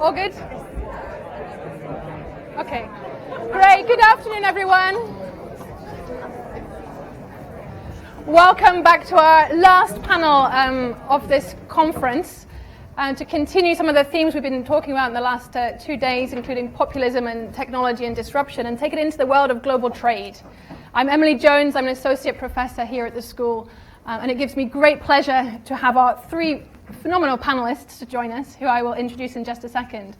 All good? Okay. Great. Good afternoon, everyone. Welcome back to our last panel of this conference, and to continue some of the themes we've been talking about in the last 2 days, including populism and technology and disruption, and take it into the world of global trade. I'm Emily Jones. I'm an associate professor here at the school, and it gives me great pleasure to have our 3 phenomenal panelists to join us, who I will introduce in just a second.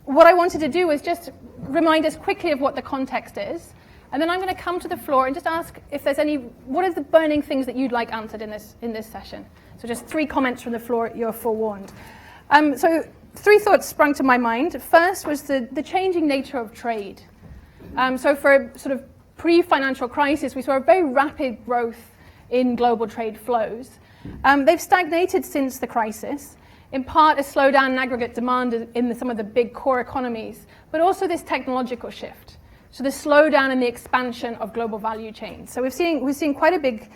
What I wanted to do was just remind us quickly of what the context is, and then I'm going to come to the floor and just ask if there's what is the burning things that you'd like answered in this session. So just 3 comments from the floor, you're forewarned. So 3 thoughts sprung to my mind. First was the changing nature of trade. So for a sort of pre-financial crisis, we saw a very rapid growth in global trade flows. They've stagnated since the crisis, in part a slowdown in aggregate demand in some of the big core economies, but also this technological shift. So the slowdown in the expansion of global value chains. So we're seeing quite a big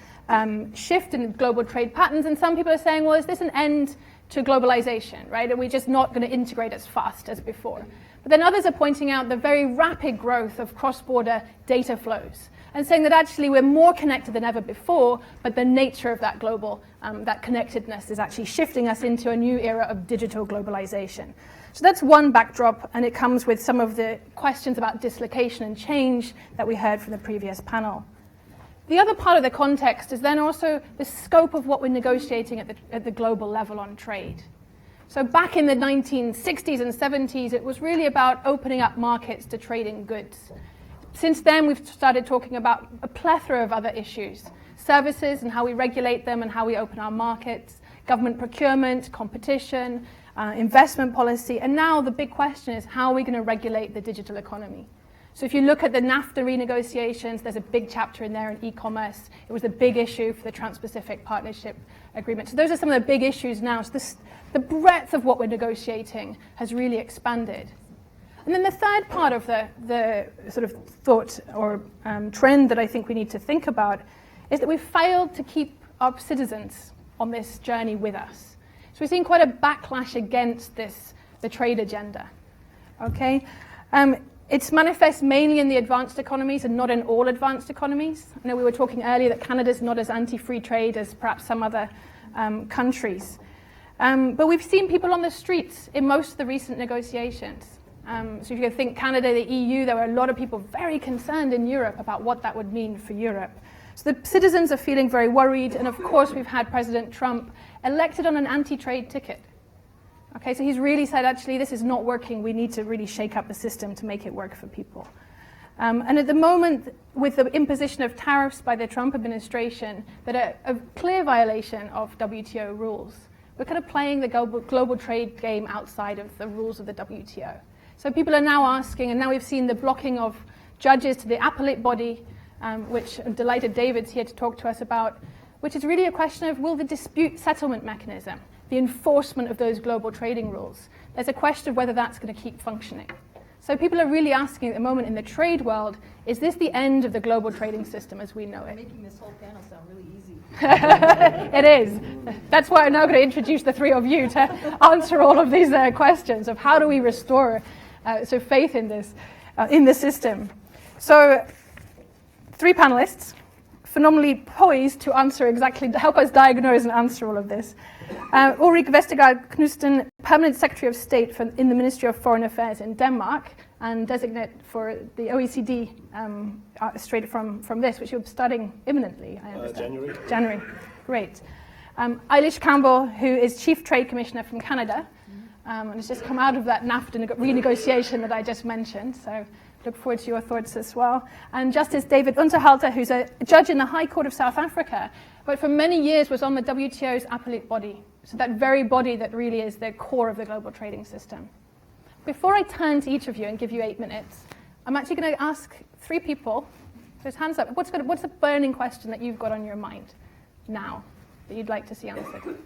shift in global trade patterns, and some people are saying, well, is this an end to globalization, right? Are we just not going to integrate as fast as before? But then others are pointing out the very rapid growth of cross-border data flows, and saying that actually we're more connected than ever before, but the nature of that global, that connectedness is actually shifting us into a new era of digital globalization. So that's one backdrop, and it comes with some of the questions about dislocation and change that we heard from the previous panel. The other part of the context is then also the scope of what we're negotiating at the global level on trade. So back in the 1960s and 70s, it was really about opening up markets to trading goods. Since then, we've started talking about a plethora of other issues: services and how we regulate them and how we open our markets, government procurement, competition, investment policy, and now the big question is, how are we going to regulate the digital economy? So if you look at the NAFTA renegotiations, there's a big chapter in there in e-commerce. It was a big issue for the Trans-Pacific Partnership Agreement. So those are some of the big issues now. So the breadth of what we're negotiating has really expanded. And then the third part of the sort of thought or trend that I think we need to think about is that we've failed to keep our citizens on this journey with us. So we're seeing quite a backlash against the trade agenda. Okay, it's manifest mainly in the advanced economies and not in all advanced economies. I know we were talking earlier that Canada's not as anti-free trade as perhaps some other countries. But we've seen people on the streets in most of the recent negotiations. So if you think Canada, the EU, there were a lot of people very concerned in Europe about what that would mean for Europe. So the citizens are feeling very worried, and of course we've had President Trump elected on an anti-trade ticket. Okay, so he's really said, actually, this is not working. We need to really shake up the system to make it work for people. And at the moment, with the imposition of tariffs by the Trump administration that are a clear violation of WTO rules, we're kind of playing the global trade game outside of the rules of the WTO. So people are now asking, and now we've seen the blocking of judges to the Appellate body, which I'm delighted David's here to talk to us about, which is really a question of, will the dispute settlement mechanism, the enforcement of those global trading rules, there's a question of whether that's going to keep functioning. So people are really asking at the moment in the trade world, is this the end of the global trading system as we know it? You're making this whole panel sound really easy. It is. That's why I'm now going to introduce the 3 of you to answer all of these questions of how do we restore faith in this, in the system. So 3 panelists, phenomenally poised to help us diagnose and answer all of this. Ulrik Vestergaard Knudsen, Permanent Secretary of State in the Ministry of Foreign Affairs in Denmark, and designate for the OECD straight from this, which you're starting imminently, I understand. January. Great. Ailish Campbell, who is Chief Trade Commissioner from Canada, and has just come out of that NAFTA renegotiation that I just mentioned, so look forward to your thoughts as well. And Justice David Unterhalter, who's a judge in the High Court of South Africa, but for many years was on the WTO's Appellate body, so that very body that really is the core of the global trading system. Before I turn to each of you and give you 8 minutes, I'm actually going to ask 3 people, there's hands up, what's the burning question that you've got on your mind now that you'd like to see answered?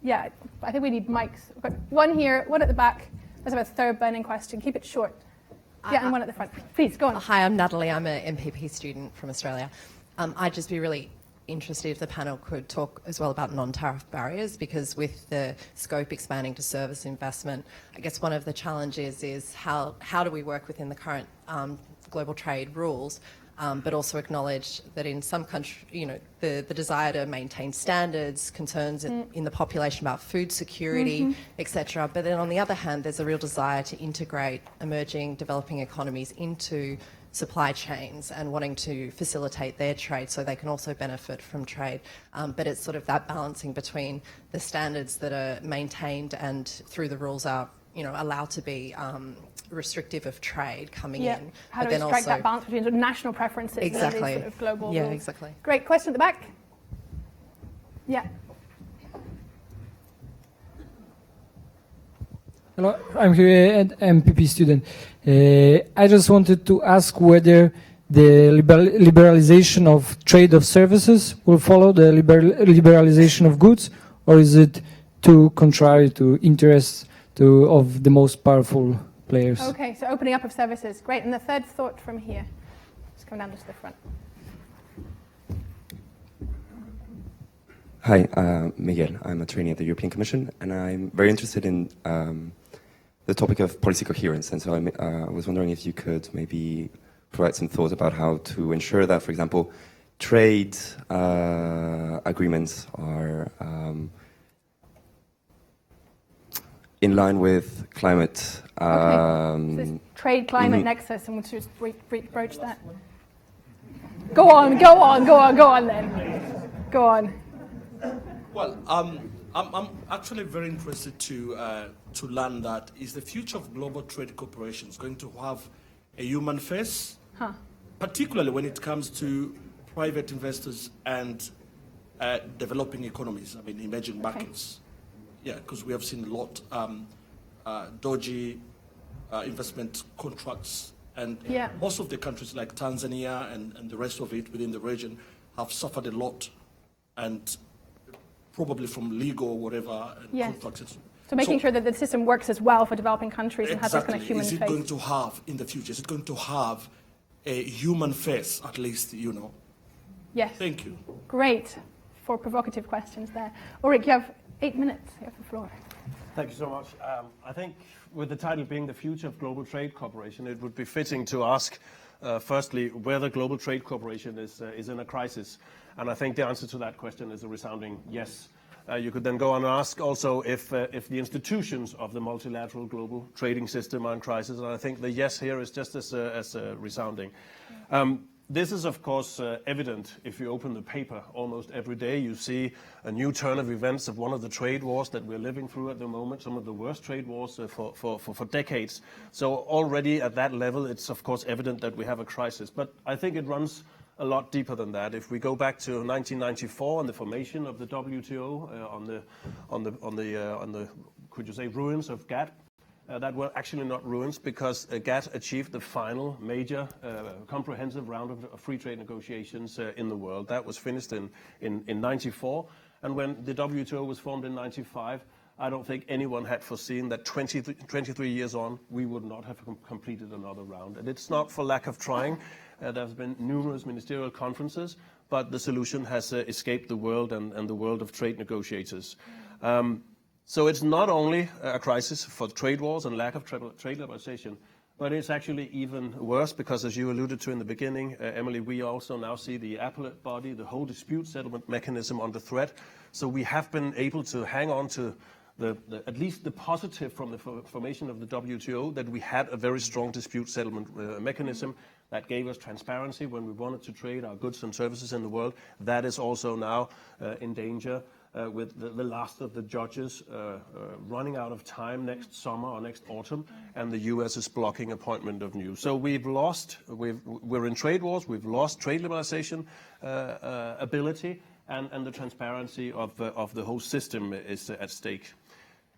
Yeah, I think we need mics. We've got one here, one at the back. There's a 3rd burning question. Keep it short. Yeah, and one at the front. Please, go on. Hi, I'm Natalie. I'm an MPP student from Australia. I'd just be really interested if the panel could talk as well about non-tariff barriers, because with the scope expanding to service investment, I guess one of the challenges is how do we work within the current global trade rules, but also acknowledge that in some countries, the desire to maintain standards, concerns in the population about food security, etc. But then on the other hand, there's a real desire to integrate emerging, developing economies into supply chains and wanting to facilitate their trade so they can also benefit from trade. But it's sort of that balancing between the standards that are maintained and through the rules are allowed to be restrictive of trade coming in. How do we strike that balance between sort of national preferences and these sort of global rules? Exactly. Great question at the back. Yeah. Hello, I'm here at MPP student. I just wanted to ask whether the liberalization of trade of services will follow the liberalization of goods, or is it too contrary to interests of the most powerful players? Okay, so opening up of services. Great. And the third thought from here. Just come down to the front. Hi, Miguel. I'm a trainee at the European Commission, and I'm very interested in the topic of policy coherence. And so I was wondering if you could maybe provide some thoughts about how to ensure that, for example, trade agreements are in line with climate. So this trade climate nexus, and we'll just broach that. Go on then. Go on. Well, I'm actually very interested to learn that is the future of global trade corporations going to have a human face, particularly when it comes to private investors and developing economies, emerging markets. Yeah, because we have seen a lot dodgy investment contracts, and most of the countries like Tanzania and the rest of it within the region have suffered a lot, and probably from legal or whatever contracts. So making sure that the system works as well for developing countries and has this kind of human face. Is it going to have, in the future, is it going to have a human face, at least, Yes. Thank you. Great. 4 provocative questions there. Ulrik, you have 8 minutes. You have the floor. Thank you so much. I think with the title being The Future of Global Trade Cooperation, it would be fitting to ask, firstly, whether global trade cooperation is in a crisis. And I think the answer to that question is a resounding yes. You could then go on and ask also if the institutions of the multilateral global trading system are in crisis, and I think the yes here is just as resounding. This is, of course, evident if you open the paper almost every day. You see a new turn of events of one of the trade wars that we're living through at the moment, some of the worst trade wars for decades. So already at that level, it's, of course, evident that we have a crisis. But I think it runs a lot deeper than that. If we go back to 1994 and the formation of the WTO on the could you say ruins of GATT, that were actually not ruins, because GATT achieved the final major comprehensive round of free trade negotiations in the world. That was finished in 94, and when the WTO was formed in 95, I don't think anyone had foreseen that 23 years on, we would not have completed another round. And it's not for lack of trying. There's been numerous ministerial conferences, but the solution has escaped the world and the world of trade negotiators. So it's not only a crisis for trade wars and lack of trade liberalization, but it's actually even worse because, as you alluded to in the beginning, Emily, we also now see the Appellate body, the whole dispute settlement mechanism under threat. So we have been able to hang on to at least the positive from the formation of the WTO, that we had a very strong dispute settlement mechanism that gave us transparency when we wanted to trade our goods and services in the world. That is also now in danger with the last of the judges running out of time next summer or next autumn, and the US is blocking appointment of new. So we're in trade wars, we've lost trade liberalization ability, and the transparency of the whole system is at stake.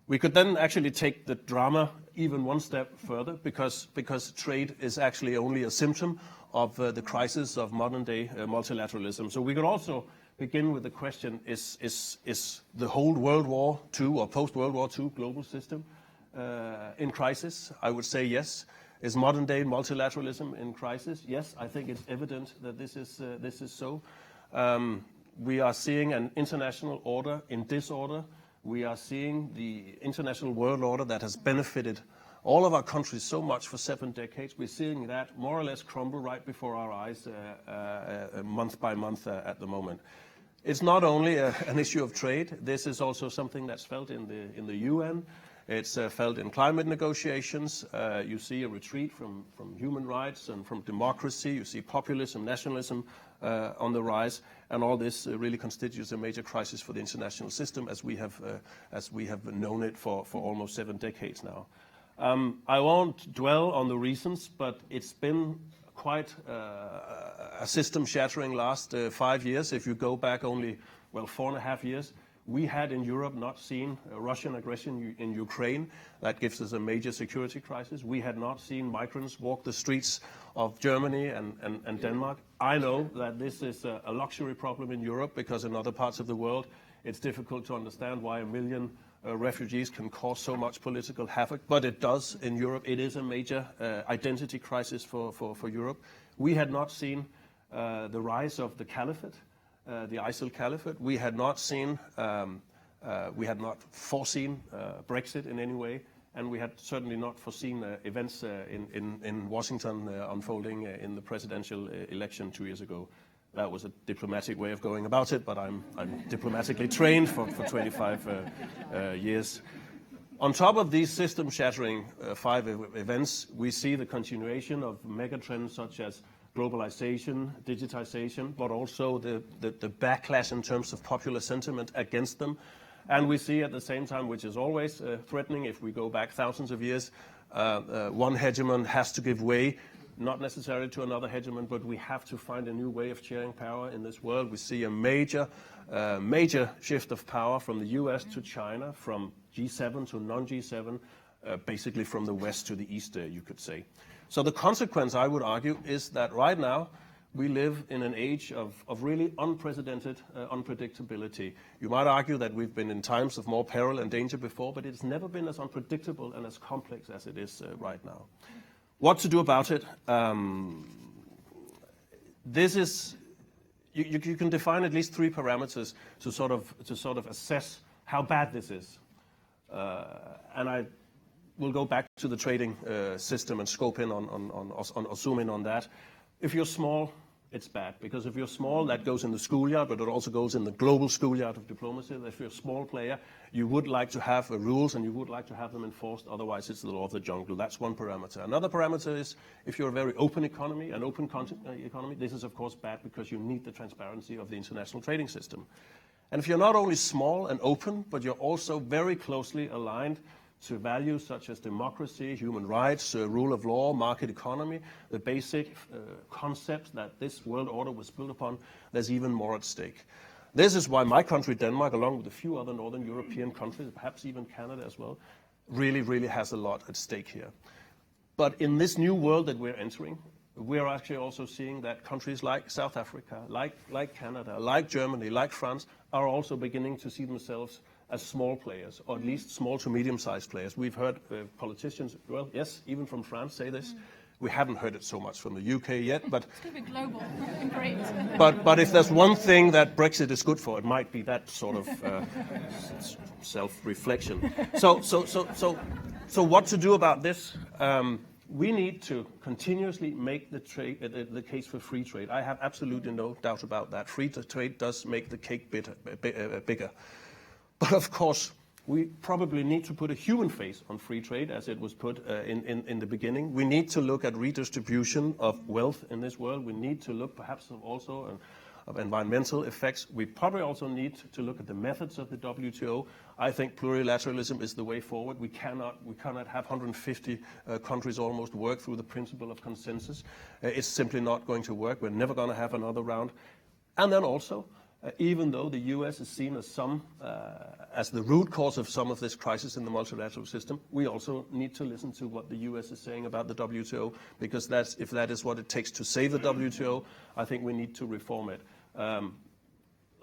We could then actually take the drama even one step further, because trade is actually only a symptom of the crisis of modern day multilateralism. So we could also begin with the question, is the whole World War II or post-World War II global system in crisis? I would say yes. Is modern day multilateralism in crisis? Yes, I think it's evident that this is so. We are seeing an international order in disorder. We are seeing the international world order that has benefited all of our countries so much for 7 decades. We're seeing that more or less crumble right before our eyes month by month at the moment. It's not only an issue of trade. This is also something that's felt in the UN. It's felt in climate negotiations. You see a retreat from human rights and from democracy. You see populism, nationalism on the rise, and all this really constitutes a major crisis for the international system as we have known it for almost 7 decades now. I won't dwell on the reasons, but it's been quite a system-shattering last 5 years. If you go back only, 4.5 years, we had in Europe not seen Russian aggression in Ukraine. That gives us a major security crisis. We had not seen migrants walk the streets of Germany and Denmark. I know that this is a luxury problem in Europe because in other parts of the world it's difficult to understand why 1 million refugees can cause so much political havoc, but it does in Europe. It is a major identity crisis for Europe. We had not seen the rise of the caliphate, the ISIL caliphate. We had not foreseen Brexit in any way, and we had certainly not foreseen events in Washington unfolding in the presidential election 2 years ago. That was a diplomatic way of going about it, but I'm diplomatically trained for 25 years. On top of these system-shattering 5 events, we see the continuation of megatrends such as globalization, digitization, but also the backlash in terms of popular sentiment against them. And we see at the same time, which is always threatening if we go back thousands of years, one hegemon has to give way, not necessarily to another hegemon, but we have to find a new way of sharing power in this world. We see a major shift of power from the US to China, from G7 to non-G7, basically from the west to the east, you could say. So the consequence, I would argue, is that right now we live in an age of really unprecedented unpredictability. You might argue that we've been in times of more peril and danger before, but it's never been as unpredictable and as complex as it is right now. What to do about it? This is you can define at least 3 parameters to sort of assess how bad this is, and I will go back to the trading system and scope in or zoom in on that. If you're small, it's bad, because if you're small, that goes in the schoolyard, but it also goes in the global schoolyard of diplomacy. If you're a small player, you would like to have rules and you would like to have them enforced, otherwise it's the law of the jungle. That's one parameter. Another parameter is if you're a very open economy, an open economy, this is of course bad because you need the transparency of the international trading system. And if you're not only small and open, but you're also very closely aligned to values such as democracy, human rights, rule of law, market economy, the basic concepts that this world order was built upon, there's even more at stake. This is why my country, Denmark, along with a few other Northern European countries, perhaps even Canada as well, really has a lot at stake here. But in this new world that we're entering, we're actually also seeing that countries like South Africa, like Canada, like Germany, like France, are also beginning to see themselves as small players, or at least small to medium-sized players. We've heard politicians, well, yes, even from France say this. We haven't heard it so much from the UK yet, but it's going to be global. Great. but if there's one thing that Brexit is good for, it might be that sort of self-reflection. So what to do about this? We need to continuously make the case for free trade. I have absolutely no doubt about that. Free trade does make the cake bigger. But of course, we probably need to put a human face on free trade, as it was put in the beginning. We need to look at redistribution of wealth in this world. We need to look perhaps also of environmental effects. We probably also need to look at the methods of the WTO. I think plurilateralism is the way forward. We cannot have 150 countries almost work through the principle of consensus. It's simply not going to work. We're never going to have another round. And then also, even though the US is seen as the root cause of some of this crisis in the multilateral system, we also need to listen to what the US is saying about the WTO, because if that is what it takes to save the WTO, I think we need to reform it.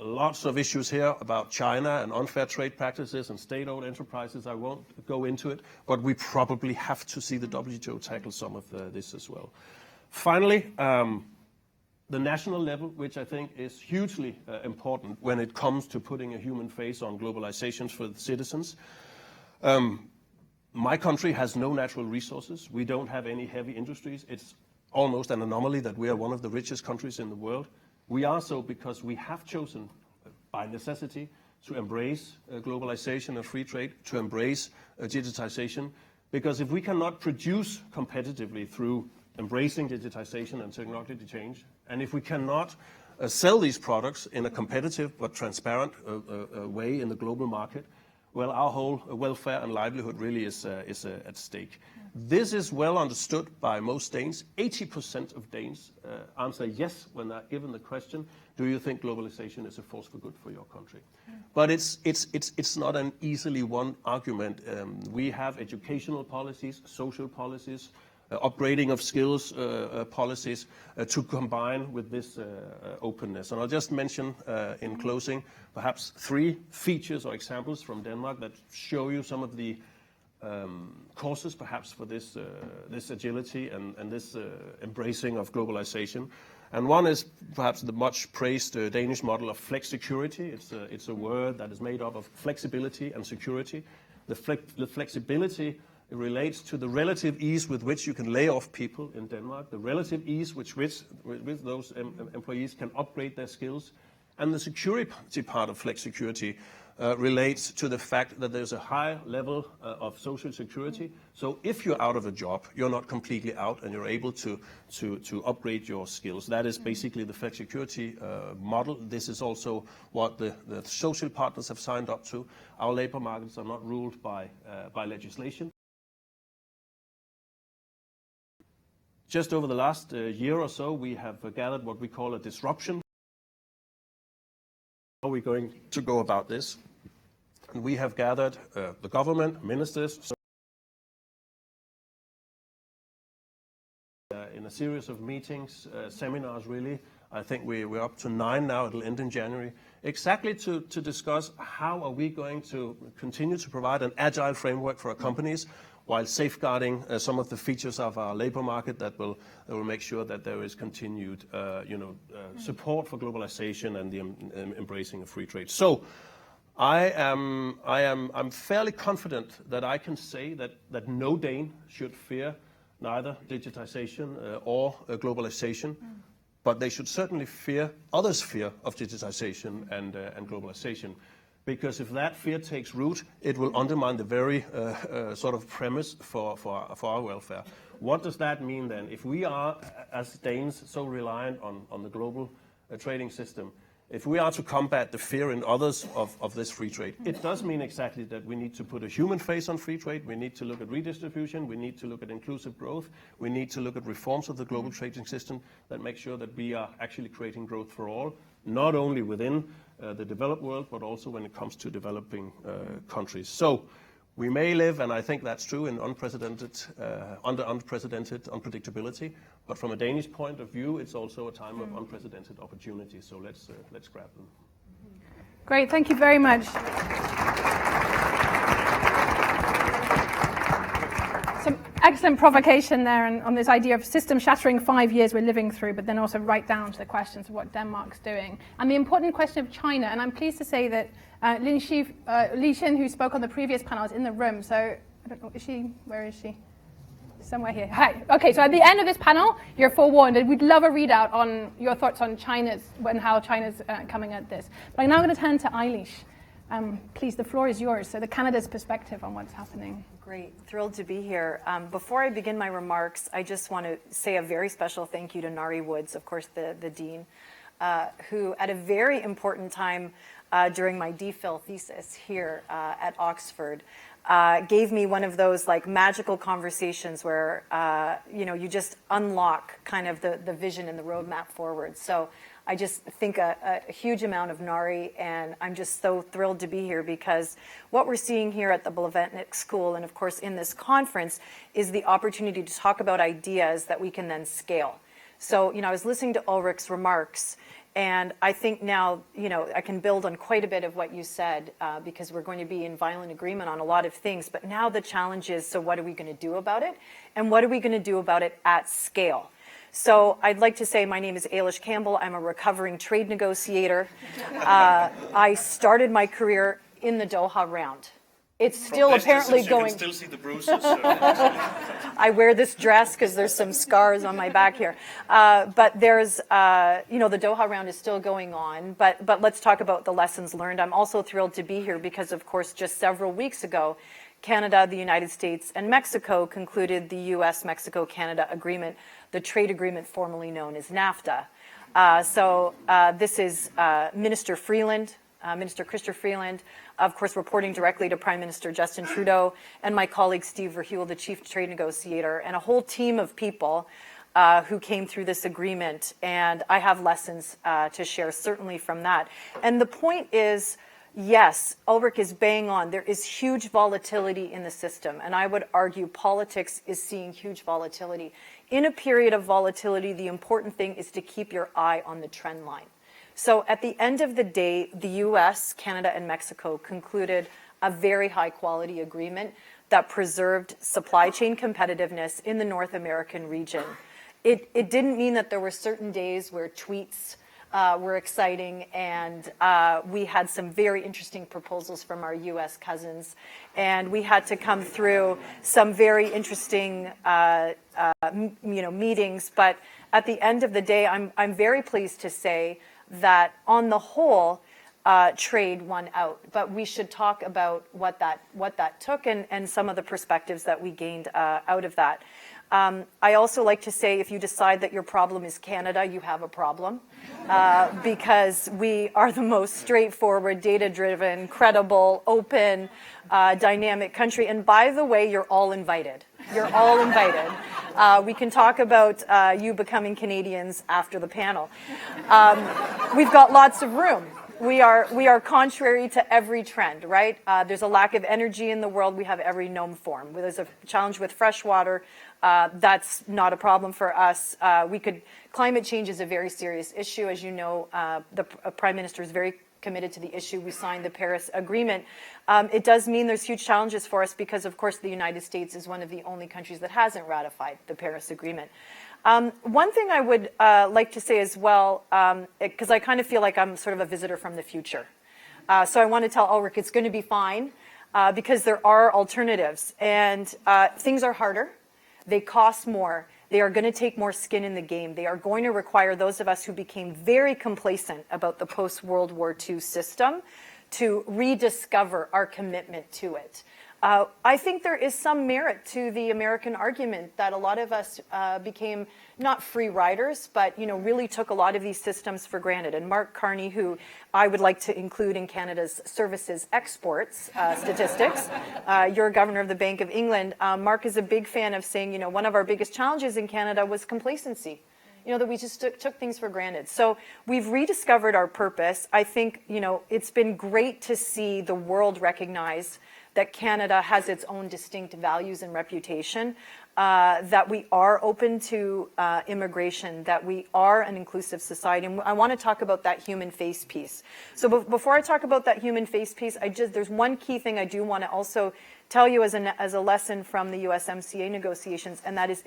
Lots of issues here about China and unfair trade practices and state-owned enterprises. I won't go into it, but we probably have to see the WTO tackle some of this as well. Finally, the national level, which I think is hugely important when it comes to putting a human face on globalizations for the citizens. My country has no natural resources. We don't have any heavy industries. It's almost an anomaly that we are one of the richest countries in the world. We are so because we have chosen, by necessity, to embrace globalization and free trade, to embrace digitization. Because if we cannot produce competitively through embracing digitization and technology change, and if we cannot sell these products in a competitive but transparent way in the global market, well, our whole welfare and livelihood really is at stake. This is well understood by most Danes. 80% of Danes answer yes when they're given the question, do you think globalization is a force for good for your country? But it's not an easily won argument. We have educational policies, social policies, upgrading of skills policies to combine with this openness. And I'll just mention in closing perhaps 3 features or examples from Denmark that show you some of the causes perhaps for this agility and this embracing of globalization. And one is perhaps the much praised Danish model of flexicurity. It's a word that is made up of flexibility and security. The flexibility relates to the relative ease with which you can lay off people in Denmark, the relative ease with those employees can upgrade their skills, and the security part of flexicurity relates to the fact that there's a high level of social security. So if you're out of a job, you're not completely out and you're able to upgrade your skills. That is basically the flexicurity model. This is also what the social partners have signed up to. Our labor markets are not ruled by legislation. Just over the last year or so, we have gathered what we call a disruption. How are we going to go about this? And we have gathered the government, ministers, in a series of meetings, seminars really. I think we're up to 9 now, it'll end in January, exactly to discuss how are we going to continue to provide an agile framework for our companies while safeguarding some of the features of our labor market that will make sure that there is continued support for globalization and the embracing of free trade. So I'm fairly confident that I can say that no Dane should fear neither digitization or globalization, but they should certainly fear others' fear of digitization and globalization. Because if that fear takes root, it will undermine the very sort of premise for our welfare. What does that mean then? If we are, as Danes, so reliant on the global trading system, if we are to combat the fear in others of this free trade, it does mean exactly that we need to put a human face on free trade, we need to look at redistribution, we need to look at inclusive growth, we need to look at reforms of the global trading system that make sure that we are actually creating growth for all, not only within the developed world, but also when it comes to developing countries. So we may live, and I think that's true, in unprecedented unpredictability. But from a Danish point of view, it's also a time of unprecedented opportunity. So let's grab them. Great, thank you very much. Some excellent provocation there on this idea of system-shattering 5 years we're living through, but then also right down to the questions of what Denmark's doing. And the important question of China, and I'm pleased to say that Li Xin, who spoke on the previous panel, is in the room. So, I don't know, where is she? Somewhere here. Hi. Okay, so at the end of this panel, you're forewarned, and we'd love a readout on your thoughts on China's, and how China's coming at this. But I'm now going to turn to Ailish. Please, the floor is yours. So the Canada's perspective on what's happening. Great, thrilled to be here. Before I begin my remarks, I just want to say a very special thank you to Nari Woods, of course, the Dean, who at a very important time during my DPhil thesis here at Oxford, gave me one of those like magical conversations where, you just unlock kind of the vision and the roadmap forward. So I just think a huge amount of Nari, and I'm just so thrilled to be here because what we're seeing here at the Blavatnik School, and of course in this conference, is the opportunity to talk about ideas that we can then scale. So, I was listening to Ulrik's remarks, and I think now, I can build on quite a bit of what you said because we're going to be in violent agreement on a lot of things. But now the challenge is, so what are we going to do about it? And what are we going to do about it at scale? So I'd like to say my name is Ailish Campbell. I'm a recovering trade negotiator. I started my career in the Doha round. It's still apparently going. You can still see the bruises. I wear this dress because there's some scars on my back here. But there's, the Doha round is still going on. But let's talk about the lessons learned. I'm also thrilled to be here because, of course, just several weeks ago, Canada, the United States, and Mexico concluded the U.S.-Mexico-Canada agreement, the trade agreement formerly known as NAFTA. This is Minister Freeland, Minister Chrystia Freeland, of course, reporting directly to Prime Minister Justin Trudeau, and my colleague Steve Verheuvel, the chief trade negotiator, and a whole team of people who came through this agreement. And I have lessons to share, certainly from that. And the point is, yes, Ulrik is bang on. There is huge volatility in the system, and I would argue politics is seeing huge volatility. In a period of volatility, the important thing is to keep your eye on the trend line. So at the end of the day, the US, Canada, and Mexico concluded a very high quality agreement that preserved supply chain competitiveness in the North American region. It didn't mean that there were certain days where tweets were exciting, and we had some very interesting proposals from our US cousins, and we had to come through some very interesting meetings. But at the end of the day, I'm very pleased to say that on the whole, trade won out. But we should talk about what that took and some of the perspectives that we gained out of that. I also like to say, if you decide that your problem is Canada, you have a problem, because we are the most straightforward, data-driven, credible, open, dynamic country. And by the way, you're all invited. You're all invited. We can talk about you becoming Canadians after the panel. We've got lots of room. We are contrary to every trend, right? There's a lack of energy in the world. We have every known form. There's a challenge with fresh water. That's not a problem for us. Climate change is a very serious issue. As you know, the Prime Minister is very committed to the issue. We signed the Paris Agreement. It does mean there's huge challenges for us because, of course, the United States is one of the only countries that hasn't ratified the Paris Agreement. One thing I would like to say as well, because I kind of feel like I'm sort of a visitor from the future. So I want to tell Ulrik it's going to be fine because there are alternatives. And things are harder. They cost more. They are going to take more skin in the game. They are going to require those of us who became very complacent about the post-World War II system to rediscover our commitment to it. I think there is some merit to the American argument that a lot of us became not free riders, but really took a lot of these systems for granted. And Mark Carney, who I would like to include in Canada's services exports statistics, you're governor of the Bank of England. Mark is a big fan of saying, one of our biggest challenges in Canada was complacency. That we just took things for granted. So we've rediscovered our purpose. I think, it's been great to see the world recognize that Canada has its own distinct values and reputation, that we are open to immigration, that we are an inclusive society. And I want to talk about that human face piece. So before I talk about that human face piece, there's one key thing I do want to also tell you as a lesson from the USMCA negotiations, and that is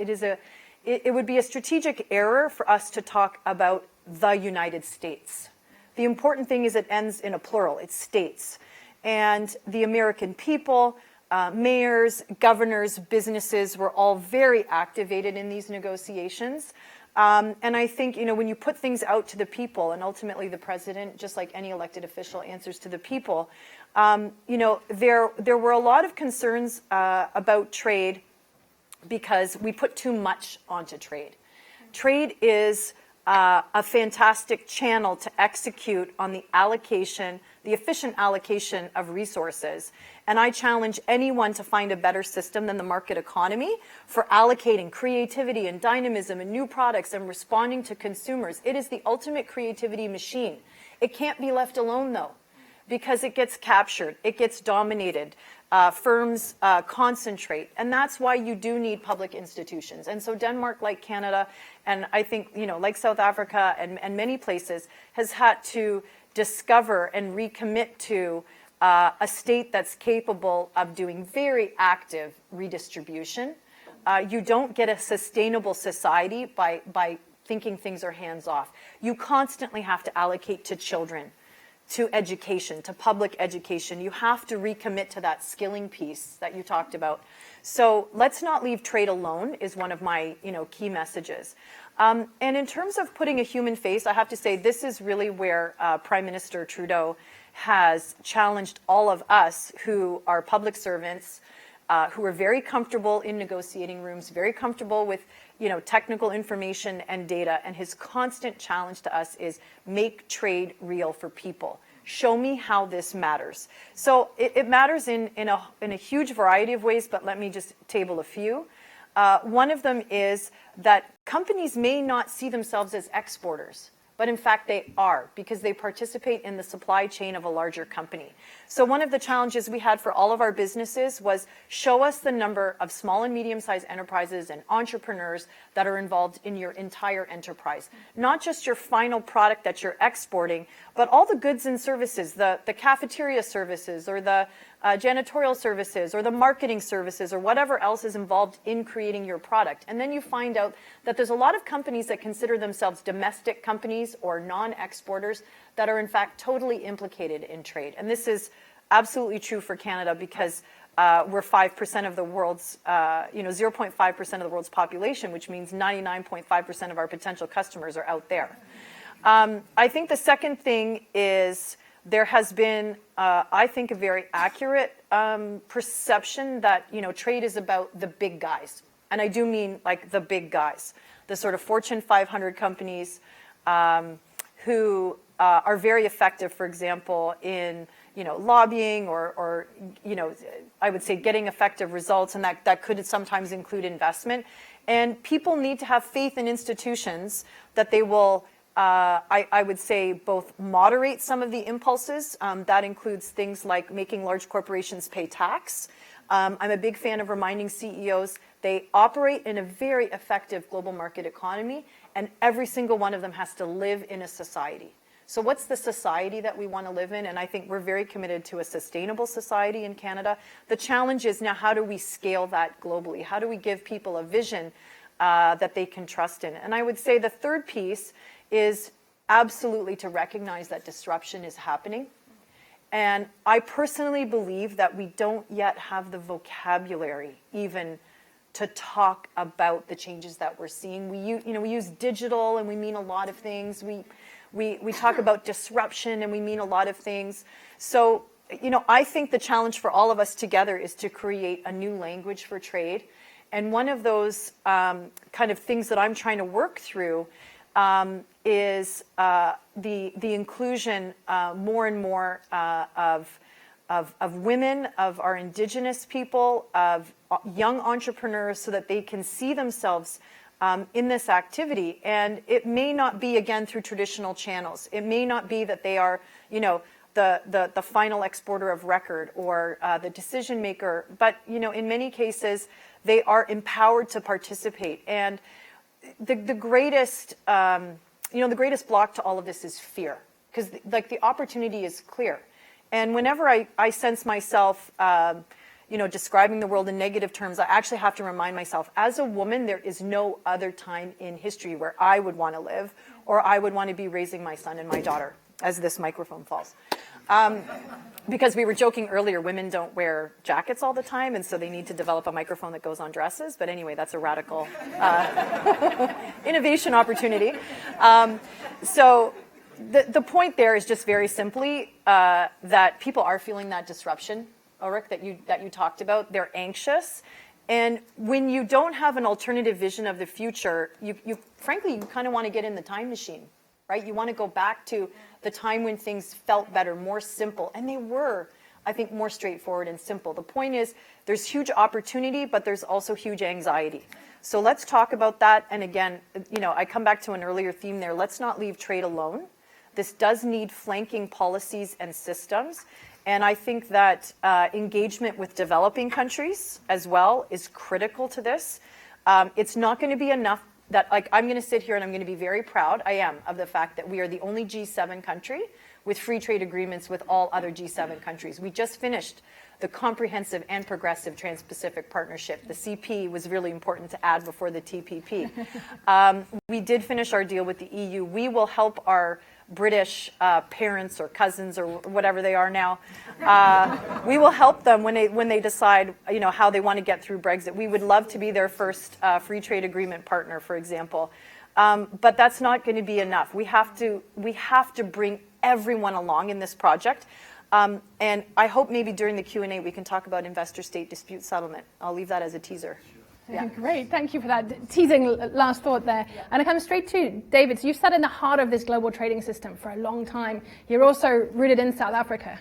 it would be a strategic error for us to talk about the United States. The important thing is it ends in a plural, it's states. And the American people, mayors, governors, businesses were all very activated in these negotiations. And I think, when you put things out to the people, and ultimately the president, just like any elected official, answers to the people, there were a lot of concerns about trade because we put too much onto trade. Trade is a fantastic channel to execute on the efficient allocation of resources. And I challenge anyone to find a better system than the market economy for allocating creativity and dynamism and new products and responding to consumers. It is the ultimate creativity machine. It can't be left alone, though, because it gets captured, it gets dominated. Firms concentrate, and that's why you do need public institutions. And so Denmark, like Canada, and I think, like South Africa and many places, has had to discover and recommit to a state that's capable of doing very active redistribution you don't get a sustainable society by thinking things are hands-off. You constantly have to allocate to children, to education, to public education. You have to recommit to that skilling piece that you talked about. So let's not leave trade alone is one of my key messages. And in terms of putting a human face, I have to say this is really where Prime Minister Trudeau has challenged all of us who are public servants, who are very comfortable in negotiating rooms, very comfortable with technical information and data, and his constant challenge to us is make trade real for people. Show me how this matters. So it matters in a huge variety of ways, but let me just table a few. One of them is that companies may not see themselves as exporters, but in fact they are, because they participate in the supply chain of a larger company. So one of the challenges we had for all of our businesses was show us the number of small and medium-sized enterprises and entrepreneurs that are involved in your entire enterprise. Not just your final product that you're exporting, but all the goods and services, the cafeteria services or the janitorial services or the marketing services or whatever else is involved in creating your product. And then you find out that there's a lot of companies that consider themselves domestic companies or non-exporters that are in fact totally implicated in trade. And this is absolutely true for Canada because we're 5% of the world's, 0.5% of the world's population, which means 99.5% of our potential customers are out there. I think the second thing is there has been, I think, a very accurate perception that trade is about the big guys, and I do mean like the big guys, the sort of Fortune 500 companies who are very effective, for example, in lobbying or I would say getting effective results, and that could sometimes include investment. And people need to have faith in institutions that they will. I would say both moderate some of the impulses. That includes things like making large corporations pay tax. I'm a big fan of reminding CEOs they operate in a very effective global market economy, and every single one of them has to live in a society. So what's the society that we want to live in? And I think we're very committed to a sustainable society in Canada. The challenge is now, how do we scale that globally? How do we give people a vision that they can trust in? And I would say the third piece is absolutely to recognize that disruption is happening. And I personally believe that we don't yet have the vocabulary even to talk about the changes that we're seeing. We use digital and we mean a lot of things. We talk about disruption and we mean a lot of things. So, I think the challenge for all of us together is to create a new language for trade. And one of those kind of things that I'm trying to work through is the inclusion more and more of women, of our Indigenous people, of young entrepreneurs, so that they can see themselves in this activity. And it may not be, again, through traditional channels. It may not be that they are, the final exporter of record or the decision maker, but in many cases they are empowered to participate. And the greatest the greatest block to all of this is fear, because the opportunity is clear. And whenever I sense myself describing the world in negative terms, I actually have to remind myself, as a woman, there is no other time in history where I would want to live, or I would want to be raising my son and my daughter, as this microphone falls. Because we were joking earlier, women don't wear jackets all the time, and so they need to develop a microphone that goes on dresses. But anyway, that's a radical innovation opportunity. So the point there is just very simply that people are feeling that disruption, Ulrik, that you talked about. They're anxious. And when you don't have an alternative vision of the future, you frankly, you kind of want to get in the time machine, right? You want to go back to the time when things felt better, more simple. And they were, I think, more straightforward and simple. The point is, there's huge opportunity, but there's also huge anxiety. So let's talk about that. And again, I come back to an earlier theme there. Let's not leave trade alone. This does need flanking policies and systems. And I think that engagement with developing countries as well is critical to this. It's not going to be enough that, I'm going to sit here and I'm going to be very proud, I am, of the fact that we are the only G7 country with free trade agreements with all other G7 countries. We just finished the Comprehensive and Progressive Trans-Pacific Partnership. The CP was really important to add before the TPP. We did finish our deal with the EU. We will help our British parents or cousins or whatever they are now. We will help them when they decide, you know, how they want to get through Brexit. We would love to be their first free trade agreement partner, for example. But that's not going to be enough. We have to bring everyone along in this project. And I hope maybe during the Q&A we can talk about investor-state dispute settlement. I'll leave that as a teaser. Yeah. Great, thank you for that teasing last thought there. Yeah. And I come straight to David. So you've sat in the heart of this global trading system for a long time. You're also rooted in South Africa.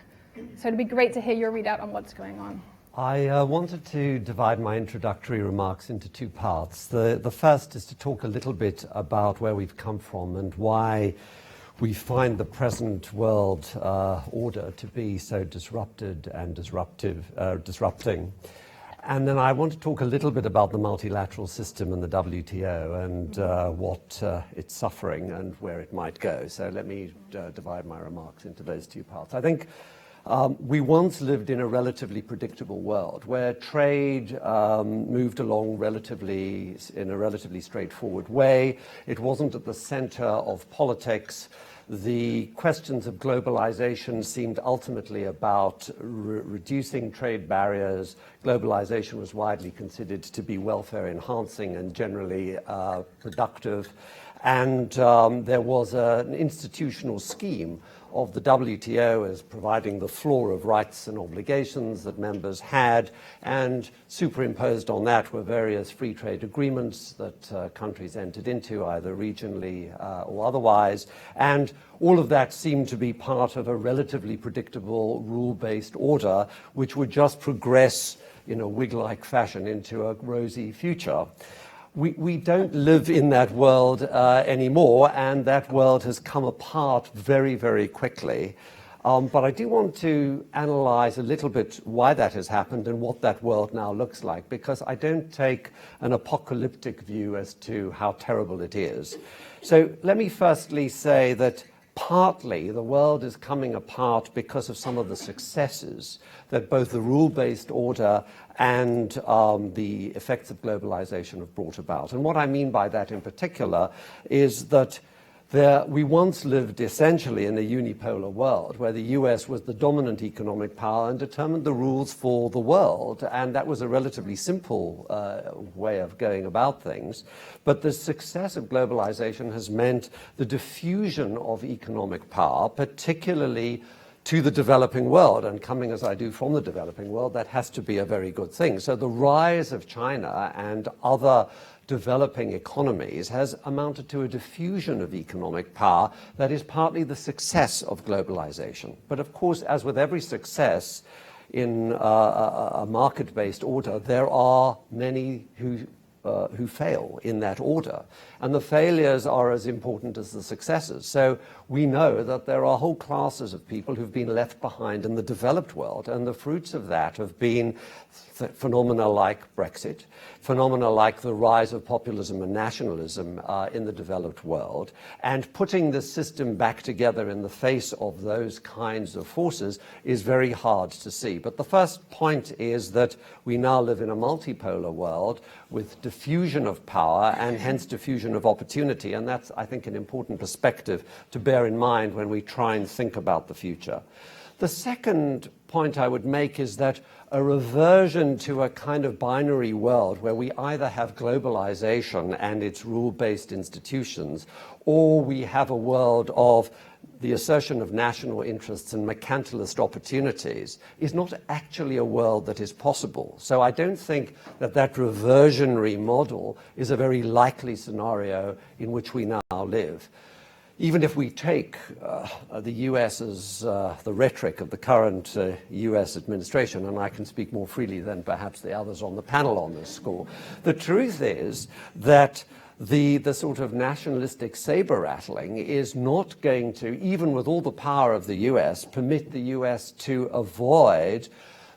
So it'd be great to hear your readout on what's going on. I wanted to divide my introductory remarks into two parts. The first is to talk a little bit about where we've come from and why we find the present world order to be so disrupted and disrupting. And then I want to talk a little bit about the multilateral system and the WTO and what it's suffering and where it might go. So let me divide my remarks into those two parts. I think we once lived in a relatively predictable world where trade moved along in a relatively straightforward way. It wasn't at the center of politics. The questions of globalization seemed ultimately about reducing trade barriers. Globalization was widely considered to be welfare enhancing and generally productive. And there was an institutional scheme of the WTO as providing the floor of rights and obligations that members had, and superimposed on that were various free trade agreements that countries entered into, either regionally or otherwise, and all of that seemed to be part of a relatively predictable rule-based order which would just progress in a wig-like fashion into a rosy future. We don't live in that world anymore, and that world has come apart very, very quickly. But I do want to analyze a little bit why that has happened and what that world now looks like, because I don't take an apocalyptic view as to how terrible it is. So let me firstly say that partly the world is coming apart because of some of the successes that both the rule-based order and the effects of globalization have brought about. And what I mean by that in particular is that we once lived essentially in a unipolar world where the US was the dominant economic power and determined the rules for the world, and that was a relatively simple way of going about things. But the success of globalization has meant the diffusion of economic power, particularly to the developing world, and coming as I do from the developing world, that has to be a very good thing. So the rise of China and other developing economies has amounted to a diffusion of economic power that is partly the success of globalization. But of course, as with every success in a market-based order, there are many who fail in that order. And the failures are as important as the successes. So we know that there are whole classes of people who've been left behind in the developed world, and the fruits of that have been phenomena like Brexit, phenomena like the rise of populism and nationalism in the developed world, and putting the system back together in the face of those kinds of forces is very hard to see. But the first point is that we now live in a multipolar world with diffusion of power and hence diffusion of opportunity, and that's, I think, an important perspective to bear in mind when we try and think about the future. The second point I would make is that a reversion to a kind of binary world where we either have globalization and its rule-based institutions, or we have a world of the assertion of national interests and mercantilist opportunities is not actually a world that is possible. So I don't think that that reversionary model is a very likely scenario in which we now live. Even if we take the US as the rhetoric of the current US administration, and I can speak more freely than perhaps the others on the panel on this score, the truth is that the sort of nationalistic saber rattling is not going to, even with all the power of the US, permit the US to avoid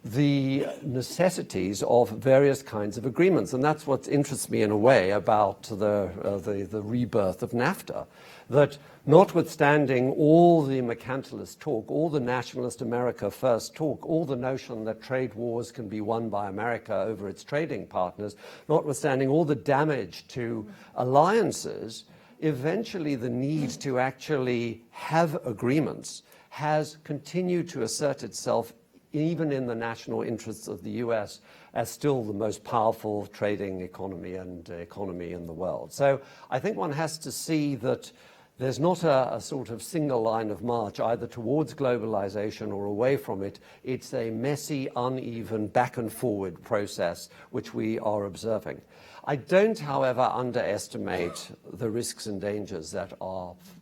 the necessities of various kinds of agreements. And that's what interests me in a way about the rebirth of NAFTA, that notwithstanding all the mercantilist talk, all the nationalist America first talk, all the notion that trade wars can be won by America over its trading partners, notwithstanding all the damage to alliances, eventually the need to actually have agreements has continued to assert itself even in the national interests of the US as still the most powerful trading economy and economy in the world. So I think one has to see that there's not a sort of single line of march either towards globalization or away from it. It's a messy, uneven, back and forward process which we are observing. I don't, however, underestimate the risks and dangers that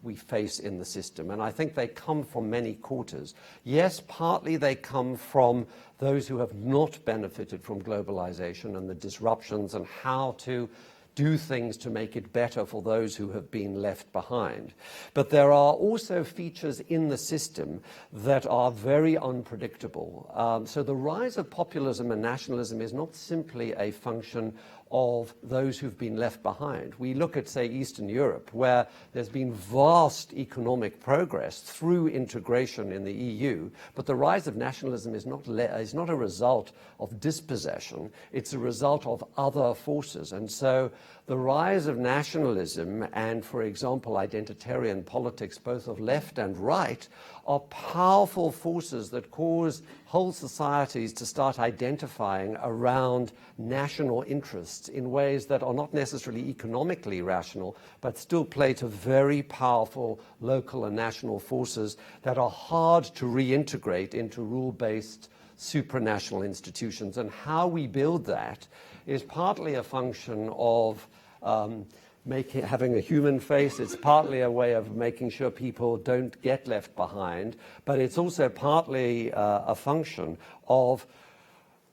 we face in the system, and I think they come from many quarters. Yes, partly they come from those who have not benefited from globalization and the disruptions and how to do things to make it better for those who have been left behind. But there are also features in the system that are very unpredictable. So the rise of populism and nationalism is not simply a function of those who've been left behind. We look at, say, Eastern Europe, where there's been vast economic progress through integration in the EU, but the rise of nationalism is not a result of dispossession, it's a result of other forces. And so the rise of nationalism and, for example, identitarian politics, both of left and right, are powerful forces that cause whole societies to start identifying around national interests in ways that are not necessarily economically rational, but still play to very powerful local and national forces that are hard to reintegrate into rule-based supranational institutions. And how we build that is partly a function of having a human face. It's partly a way of making sure people don't get left behind, but it's also partly a function of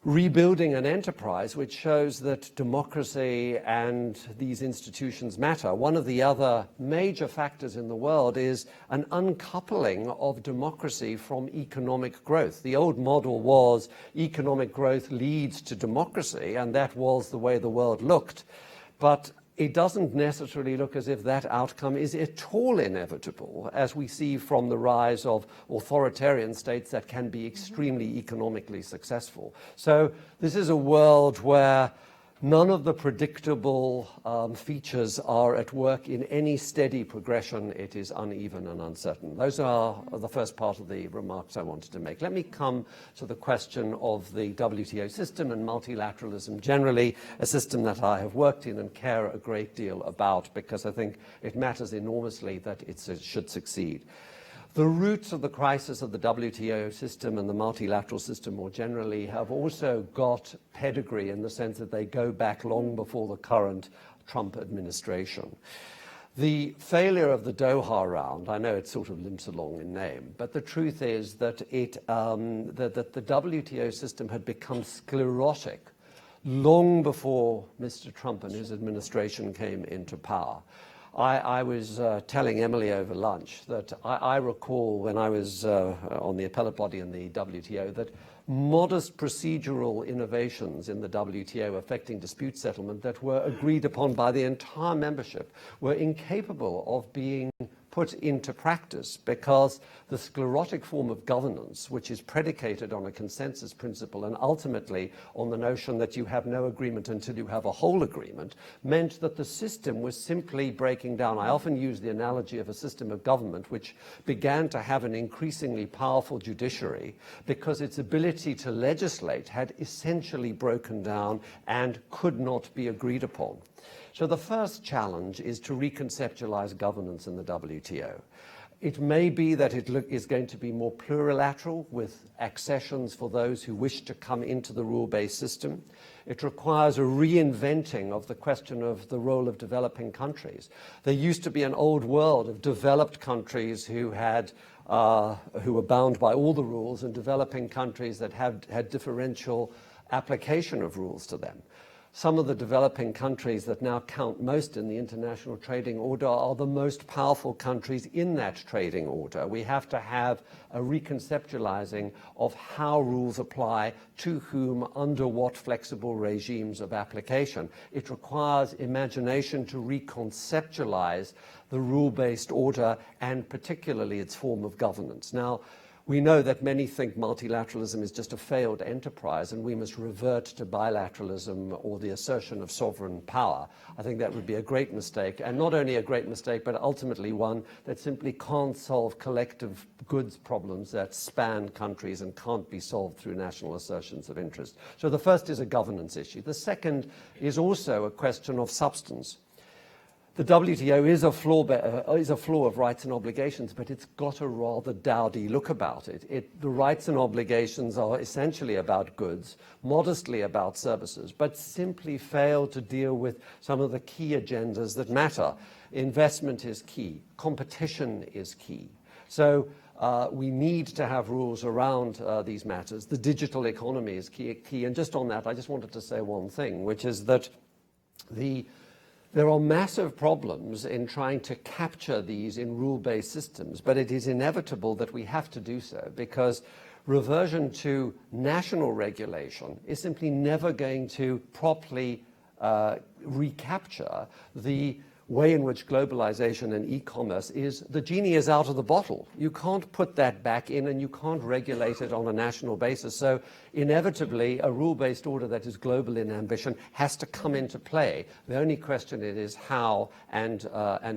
rebuilding an enterprise which shows that democracy and these institutions matter. One of the other major factors in the world is an uncoupling of democracy from economic growth. The old model was economic growth leads to democracy, and that was the way the world looked. But it doesn't necessarily look as if that outcome is at all inevitable, as we see from the rise of authoritarian states that can be extremely economically successful. So this is a world where none of the predictable features are at work in any steady progression. It is uneven and uncertain. Those are the first part of the remarks I wanted to make. Let me come to the question of the WTO system and multilateralism generally, a system that I have worked in and care a great deal about because I think it matters enormously that it should succeed. The roots of the crisis of the WTO system and the multilateral system more generally have also got pedigree in the sense that they go back long before the current Trump administration. The failure of the Doha round, I know it sort of limps along in name, but the truth is that that the WTO system had become sclerotic long before Mr. Trump and his administration came into power. I was telling Emily over lunch that I recall when I was on the appellate body in the WTO that modest procedural innovations in the WTO affecting dispute settlement that were agreed upon by the entire membership were incapable of being put into practice because the sclerotic form of governance, which is predicated on a consensus principle and ultimately on the notion that you have no agreement until you have a whole agreement, meant that the system was simply breaking down. I often use the analogy of a system of government which began to have an increasingly powerful judiciary because its ability to legislate had essentially broken down and could not be agreed upon. So the first challenge is to reconceptualize governance in the WTO. It may be that it is going to be more plurilateral with accessions for those who wish to come into the rule-based system. It requires a reinventing of the question of the role of developing countries. There used to be an old world of developed countries who were bound by all the rules and developing countries that had differential application of rules to them. some of the developing countries that now count most in the international trading order are the most powerful countries in that trading order. We have to have a reconceptualizing of how rules apply to whom, under what flexible regimes of application. It requires imagination to reconceptualize the rule-based order and particularly its form of governance. Now, we know that many think multilateralism is just a failed enterprise and we must revert to bilateralism or the assertion of sovereign power. I think that would be a great mistake, and not only a great mistake, but ultimately one that simply can't solve collective goods problems that span countries and can't be solved through national assertions of interest. So the first is a governance issue. The second is also a question of substance. The WTO is a floor of rights and obligations, but it's got a rather dowdy look about it. The rights and obligations are essentially about goods, modestly about services, but simply fail to deal with some of the key agendas that matter. Investment is key. Competition is key. So we need to have rules around these matters. The digital economy is key. And just on that, I just wanted to say one thing, which is that there are massive problems in trying to capture these in rule-based systems, but it is inevitable that we have to do so because reversion to national regulation is simply never going to properly recapture the way in which globalization and e-commerce is. The genie is out of the bottle. You can't put that back in and you can't regulate it on a national basis. So inevitably, a rule-based order that is global in ambition has to come into play. The only question is how and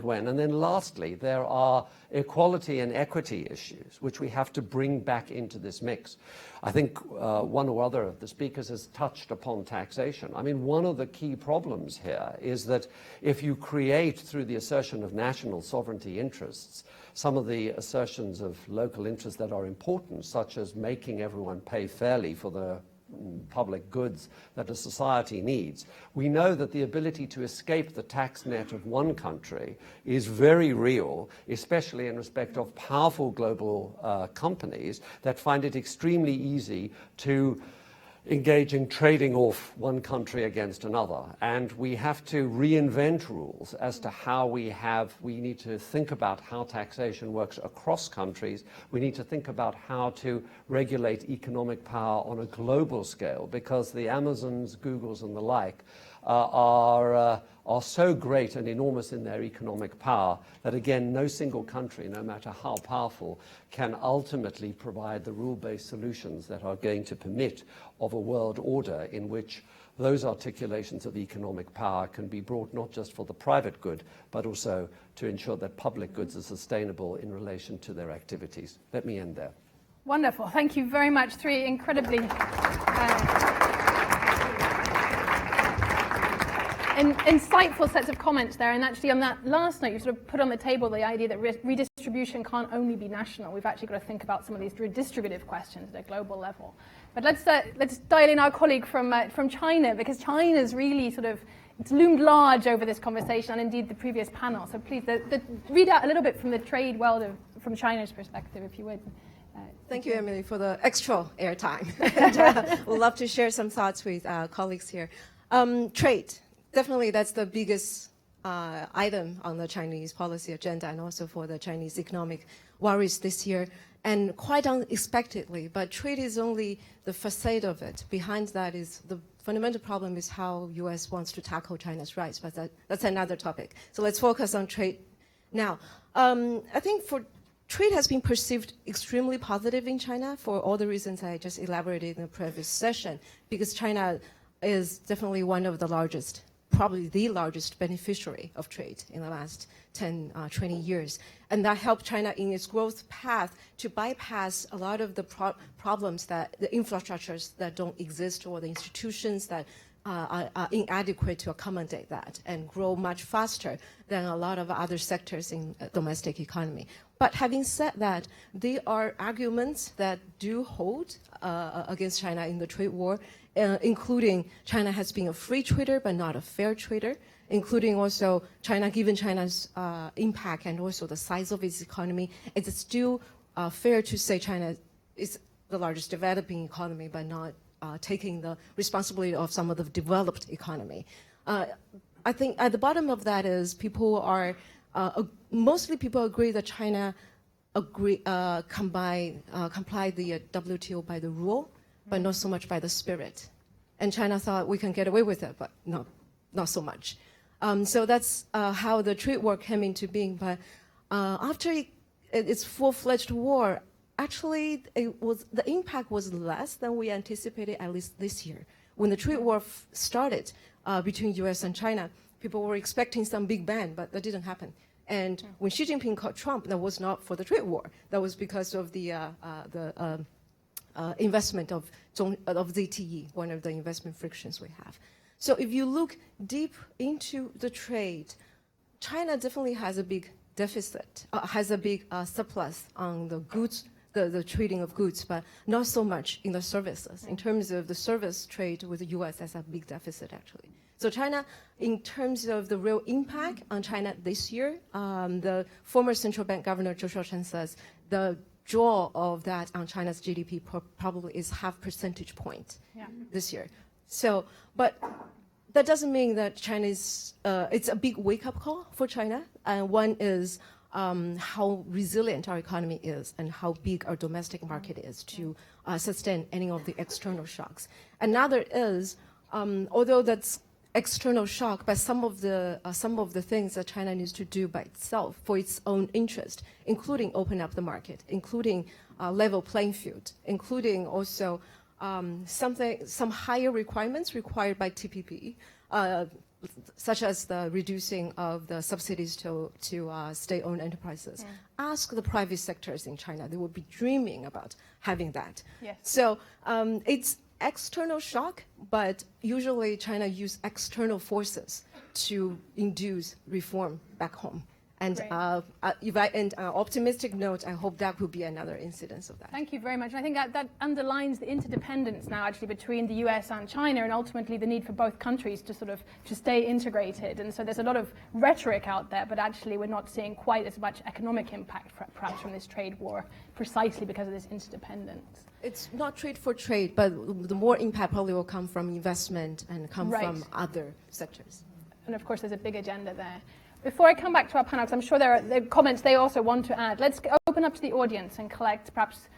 when. And then lastly, there are equality and equity issues, which we have to bring back into this mix. I think one or other of the speakers has touched upon taxation. I mean, one of the key problems here is that if you create, through the assertion of national sovereignty interests, some of the assertions of local interests that are important, such as making everyone pay fairly for the public goods that a society needs, we know that the ability to escape the tax net of one country is very real, especially in respect of powerful global companies that find it extremely easy to engage in trading off one country against another. And we have to reinvent rules as to how we need to think about how taxation works across countries. We need to think about how to regulate economic power on a global scale, because the Amazons, Googles, and the like are so great and enormous in their economic power that, again, no single country, no matter how powerful, can ultimately provide the rule-based solutions that are going to permit of a world order in which those articulations of economic power can be brought not just for the private good, but also to ensure that public goods are sustainable in relation to their activities. Let me end there. Wonderful. Thank you very much. Three incredibly insightful sets of comments there. And actually on that last note, you sort of put on the table the idea that redistribution can't only be national. We've actually got to think about some of these redistributive questions at a global level. But let's dial in our colleague from China, because China's really it's loomed large over this conversation and indeed the previous panel. So please read out a little bit from the trade world from China's perspective, if you would. Thank you, Emily, for the extra airtime. We'd love to share some thoughts with colleagues here. Trade. Definitely, that's the biggest item on the Chinese policy agenda and also for the Chinese economic worries this year. And quite unexpectedly, but trade is only the facade of it. Behind that is the fundamental problem is how U.S. wants to tackle China's rights, but that's another topic. So let's focus on trade now. I think trade has been perceived extremely positive in China for all the reasons I just elaborated in the previous session, because China is definitely one of the largest, probably the largest beneficiary of trade in the last 10, 20 years. And that helped China in its growth path to bypass a lot of the problems the infrastructures that don't exist or the institutions that are inadequate to accommodate that and grow much faster than a lot of other sectors in domestic economy. But having said that, there are arguments that do hold against China in the trade war, including China has been a free trader but not a fair trader, including also China, given China's impact and also the size of its economy, it's still fair to say China is the largest developing economy but not taking the responsibility of some of the developed economy. I think at the bottom of that is mostly people agree that China comply the WTO by the rule, but not so much by the spirit. And China thought we can get away with it, but no, not so much. So that's how the trade war came into being. But after its full-fledged war, actually, the impact was less than we anticipated, at least this year. When the trade war started between U.S. and China, people were expecting some big bang, but that didn't happen. And when Xi Jinping called Trump, that was not for the trade war. That was because of the investment of ZTE, one of the investment frictions we have. So if you look deep into the trade, China definitely has a big deficit, has a big surplus on the goods, the trading of goods, but not so much in the services. In terms of the service trade with the US, that's a big deficit actually. So China, in terms of the real impact on China this year, the former central bank governor Zhou Shuochen says the draw of that on China's GDP probably is 0.5 percentage point this year. So, but that doesn't mean that China's, it's a big wake-up call for China. And one is how resilient our economy is and how big our domestic market is to sustain any of the external shocks. Another is, although that's external shock, but some of the things that China needs to do by itself for its own interest, including open up the market, including level playing field, including also some higher requirements required by TPP, such as the reducing of the subsidies to state-owned enterprises. Ask the private sectors in China; they would be dreaming about having that. Yes. So it's external shock, but usually China uses external forces to induce reform back home. And if I end on an optimistic note, I hope that will be another incidence of that. Thank you very much. And I think that underlines the interdependence now actually between the US and China, and ultimately the need for both countries to sort of to stay integrated. And so there's a lot of rhetoric out there, but actually we're not seeing quite as much economic impact perhaps from this trade war, precisely because of this interdependence. It's not trade for trade, but the more impact probably will come from investment and come from other sectors. And of course there's a big agenda there. Before I come back to our panel, because I'm sure there are comments they also want to add, let's open up to the audience and collect perhaps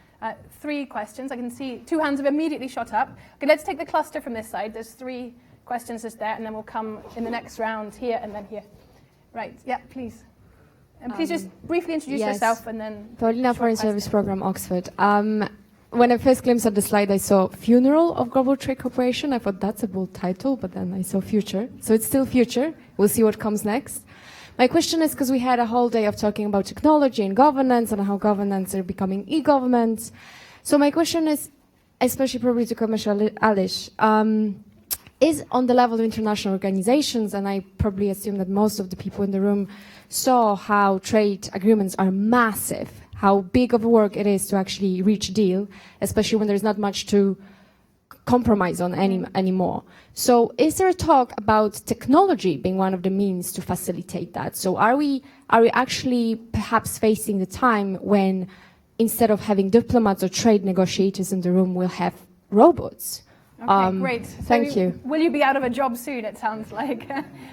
3 questions. I can see 2 hands have immediately shot up. Okay, let's take the cluster from this side. There's 3 questions just there, and then we'll come in the next round here and then here. Right, yeah, please. And please just briefly introduce yourself and then... Paulina, Foreign Service Program, Oxford. When I first glimpsed at the slide, I saw Funeral of Global Trade Cooperation. I thought that's a bold title, but then I saw Future. So it's still Future. We'll see what comes next. My question is, because we had a whole day of talking about technology and governance and how governance are becoming e-governments. So my question is, especially probably to Commissioner Ailish, is on the level of international organizations, and I probably assume that most of the people in the room saw how trade agreements are massive, how big of a work it is to actually reach a deal, especially when there's not much to compromise on anymore. So is there a talk about technology being one of the means to facilitate that? So are we actually perhaps facing the time when instead of having diplomats or trade negotiators in the room, we'll have robots? Okay, great. So thank you. Will you be out of a job soon, it sounds like.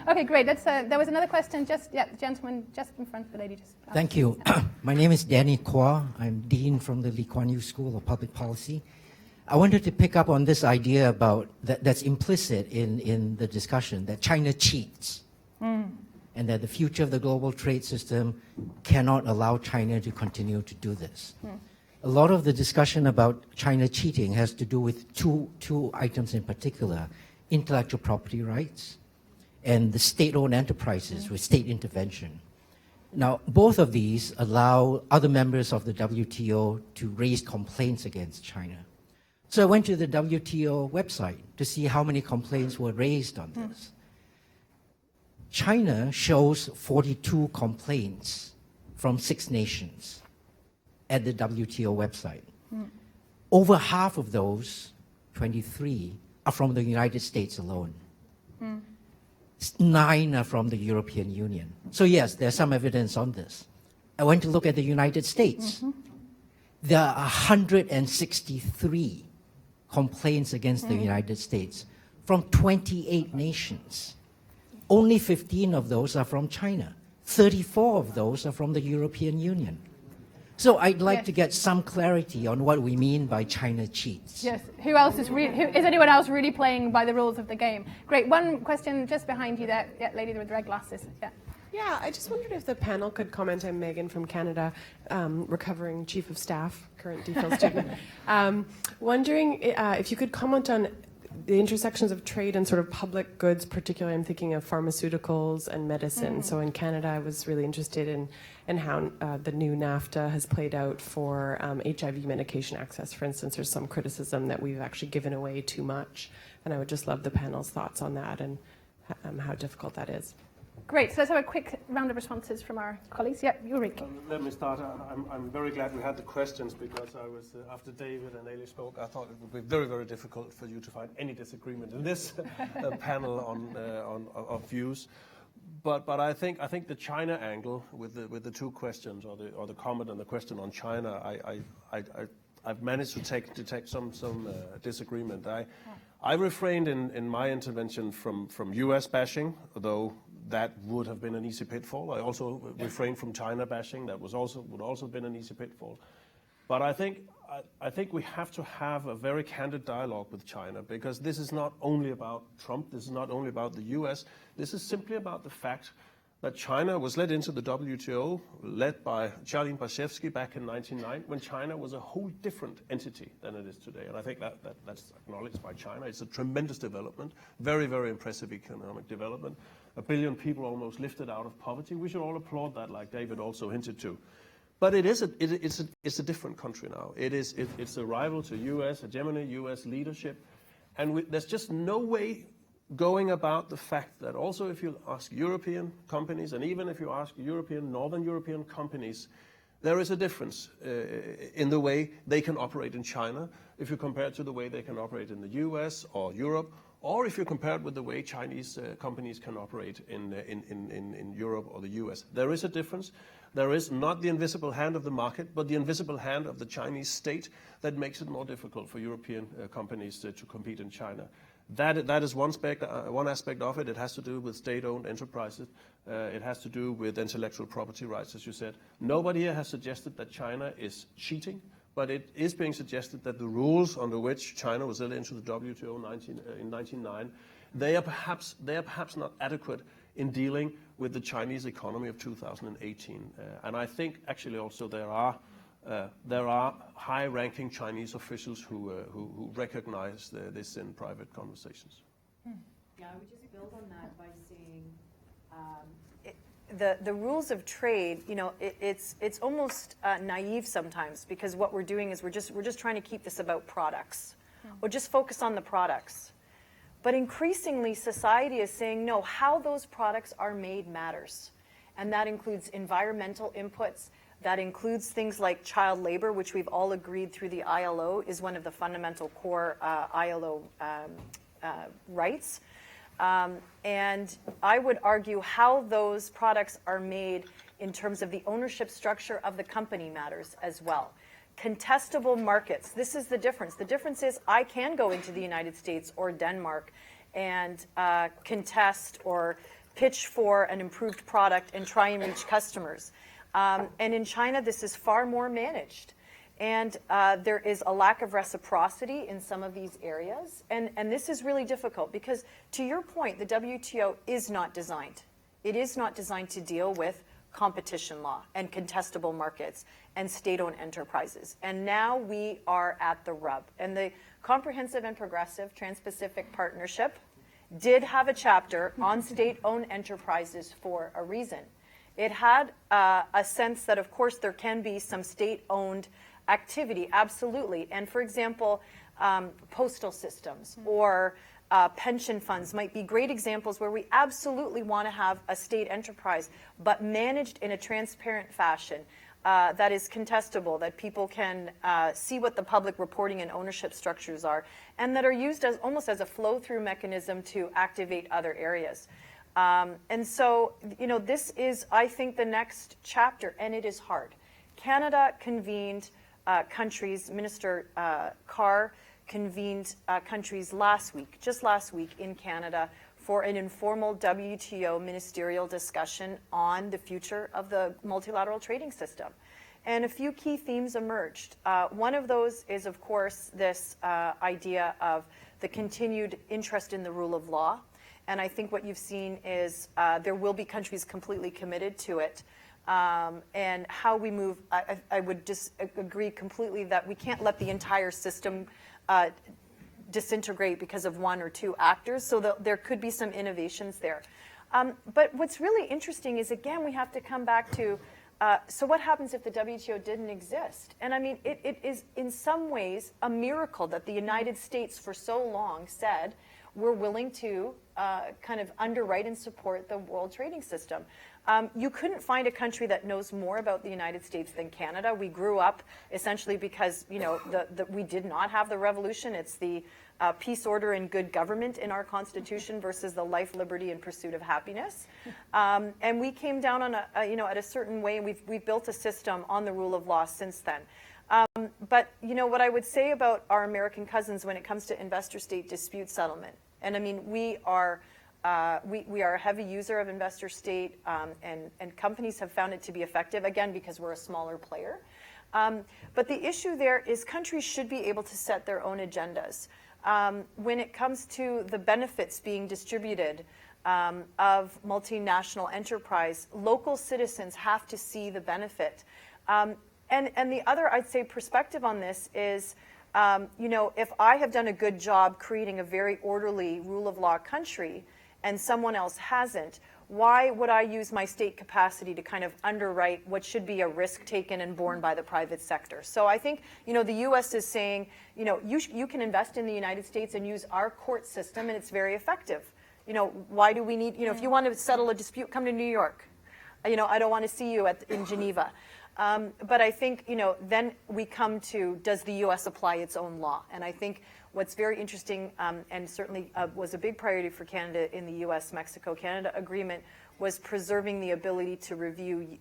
Okay, great. There was another question, the gentleman just in front of the lady. Thank you. My name is Danny Kwa. I'm Dean from the Lee Kuan Yew School of Public Policy. I wanted to pick up on this idea about that's implicit in the discussion, that China cheats, and that the future of the global trade system cannot allow China to continue to do this. A lot of the discussion about China cheating has to do with two items in particular: intellectual property rights and the state-owned enterprises with state intervention. Now, both of these allow other members of the WTO to raise complaints against China. So I went to the WTO website to see how many complaints were raised on this. China shows 42 complaints from 6 nations at the WTO website. Over half of those, 23, are from the United States alone. 9 are from the European Union. So yes, there's some evidence on this. I went to look at the United States. There are 163 complaints against the United States from 28 nations. Only 15 of those are from China. 34 of those are from the European Union. So I'd like to get some clarity on what we mean by China cheats. Yes. Who else is is anyone else really playing by the rules of the game? Great. One question just behind you there. Yeah, lady with red glasses. Yeah. Yeah, I just wondered if the panel could comment. I'm Megan from Canada, recovering chief of staff, current DPhil student. Wondering if you could comment on the intersections of trade and sort of public goods, particularly I'm thinking of pharmaceuticals and medicine. So in Canada, I was really interested in how the new NAFTA has played out for HIV medication access. For instance, there's some criticism that we've actually given away too much. And I would just love the panel's thoughts on that and how difficult that is. Great. So let's have a quick round of responses from our colleagues. Yeah, Ulrik. Let me start. I'm very glad we had the questions because I was, after David and Ailish spoke, I thought it would be very, very difficult for you to find any disagreement in this panel of views. But I think the China angle with the two questions or the comment and the question on China, I've managed to detect some disagreement. I refrained in my intervention from U.S. bashing, although that would have been an easy pitfall. I also refrained from China bashing. That would also have been an easy pitfall. But I think we have to have a very candid dialogue with China because this is not only about Trump. This is not only about the U.S. This is simply about the fact that China was led into the WTO, led by Charlene Barshevsky back in 1999, when China was a whole different entity than it is today. And I think that's acknowledged by China. It's a tremendous development, very, very impressive economic development. 1 billion people almost lifted out of poverty. We should all applaud that, like David also hinted to. But it's a different country now. It's a rival to U.S. hegemony, U.S. leadership. And there's just no way going about the fact that also if you ask European companies, and even if you ask Northern European companies, there is a difference in the way they can operate in China if you compare it to the way they can operate in the US or Europe, or if you compare it with the way Chinese companies can operate in Europe or the US. There is a difference. There is not the invisible hand of the market, but the invisible hand of the Chinese state that makes it more difficult for European companies to compete in China. That is one aspect of it. It has to do with state-owned enterprises. It has to do with intellectual property rights, as you said. Nobody here has suggested that China is cheating, but it is being suggested that the rules under which China was led into the WTO in 1999, they are perhaps not adequate in dealing with the Chinese economy of 2018. And I think actually also there are high-ranking Chinese officials who recognize this in private conversations. Yeah, I would just build on that by saying the rules of trade. You know, it's almost naive sometimes because what we're doing is we're just trying to keep this about products, or just focus on the products. But increasingly, society is saying no. How those products are made matters, and that includes environmental inputs. That includes things like child labor, which we've all agreed through the ILO is one of the fundamental core ILO rights. And I would argue how those products are made in terms of the ownership structure of the company matters as well. Contestable markets, this is the difference. The difference is I can go into the United States or Denmark and contest or pitch for an improved product and try and reach customers. And in China, this is far more managed. And there is a lack of reciprocity in some of these areas. And this is really difficult because, to your point, the WTO is not designed. It is not designed to deal with competition law and contestable markets and state-owned enterprises. And now we are at the rub. And the Comprehensive and Progressive Trans-Pacific Partnership did have a chapter on state-owned enterprises for a reason. It had a sense that, of course, there can be some state-owned activity, absolutely. And, for example, postal systems or pension funds might be great examples where we absolutely want to have a state enterprise, but managed in a transparent fashion that is contestable, that people can see what the public reporting and ownership structures are, and that are used as almost as a flow-through mechanism to activate other areas. And so, you know, this is, I think, the next chapter, and it is hard. Canada convened countries, Minister Carr convened countries just last week in Canada for an informal WTO ministerial discussion on the future of the multilateral trading system. And a few key themes emerged. One of those is, of course, this idea of the continued interest in the rule of law. And I think what you've seen is there will be countries completely committed to it. And how we move, I would just agree completely that we can't let the entire system disintegrate because of one or two actors, so there could be some innovations there. But what's really interesting is, again, we have to come back to, so what happens if the WTO didn't exist? And I mean, it is in some ways a miracle that the United States for so long said we're willing to kind of underwrite and support the world trading system. You couldn't find a country that knows more about the United States than Canada. We grew up essentially because, you know, we did not have the revolution. It's the peace, order, and good government in our Constitution versus the life, liberty, and pursuit of happiness. And we came down on at a certain way, and we've built a system on the rule of law since then. But, you know, what I would say about our American cousins when it comes to investor-state dispute settlement, and I mean, we are a heavy user of investor state, and companies have found it to be effective, again, because we're a smaller player. But the issue there is countries should be able to set their own agendas. When it comes to the benefits being distributed of multinational enterprise, local citizens have to see the benefit. And the other, I'd say, perspective on this is, you know, if I have done a good job creating a very orderly rule of law country, and someone else hasn't, why would I use my state capacity to kind of underwrite what should be a risk taken and borne by the private sector? So I think, you know, the U.S. is saying, you know, you can invest in the United States and use our court system, and it's very effective. You know, why do we need, you know, if you want to settle a dispute, come to New York. You know, I don't want to see you in Geneva. But I think, you know, then we come to, does the U.S. apply its own law? And I think what's very interesting, and certainly was a big priority for Canada in the U.S. Mexico-Canada agreement, was preserving the ability to review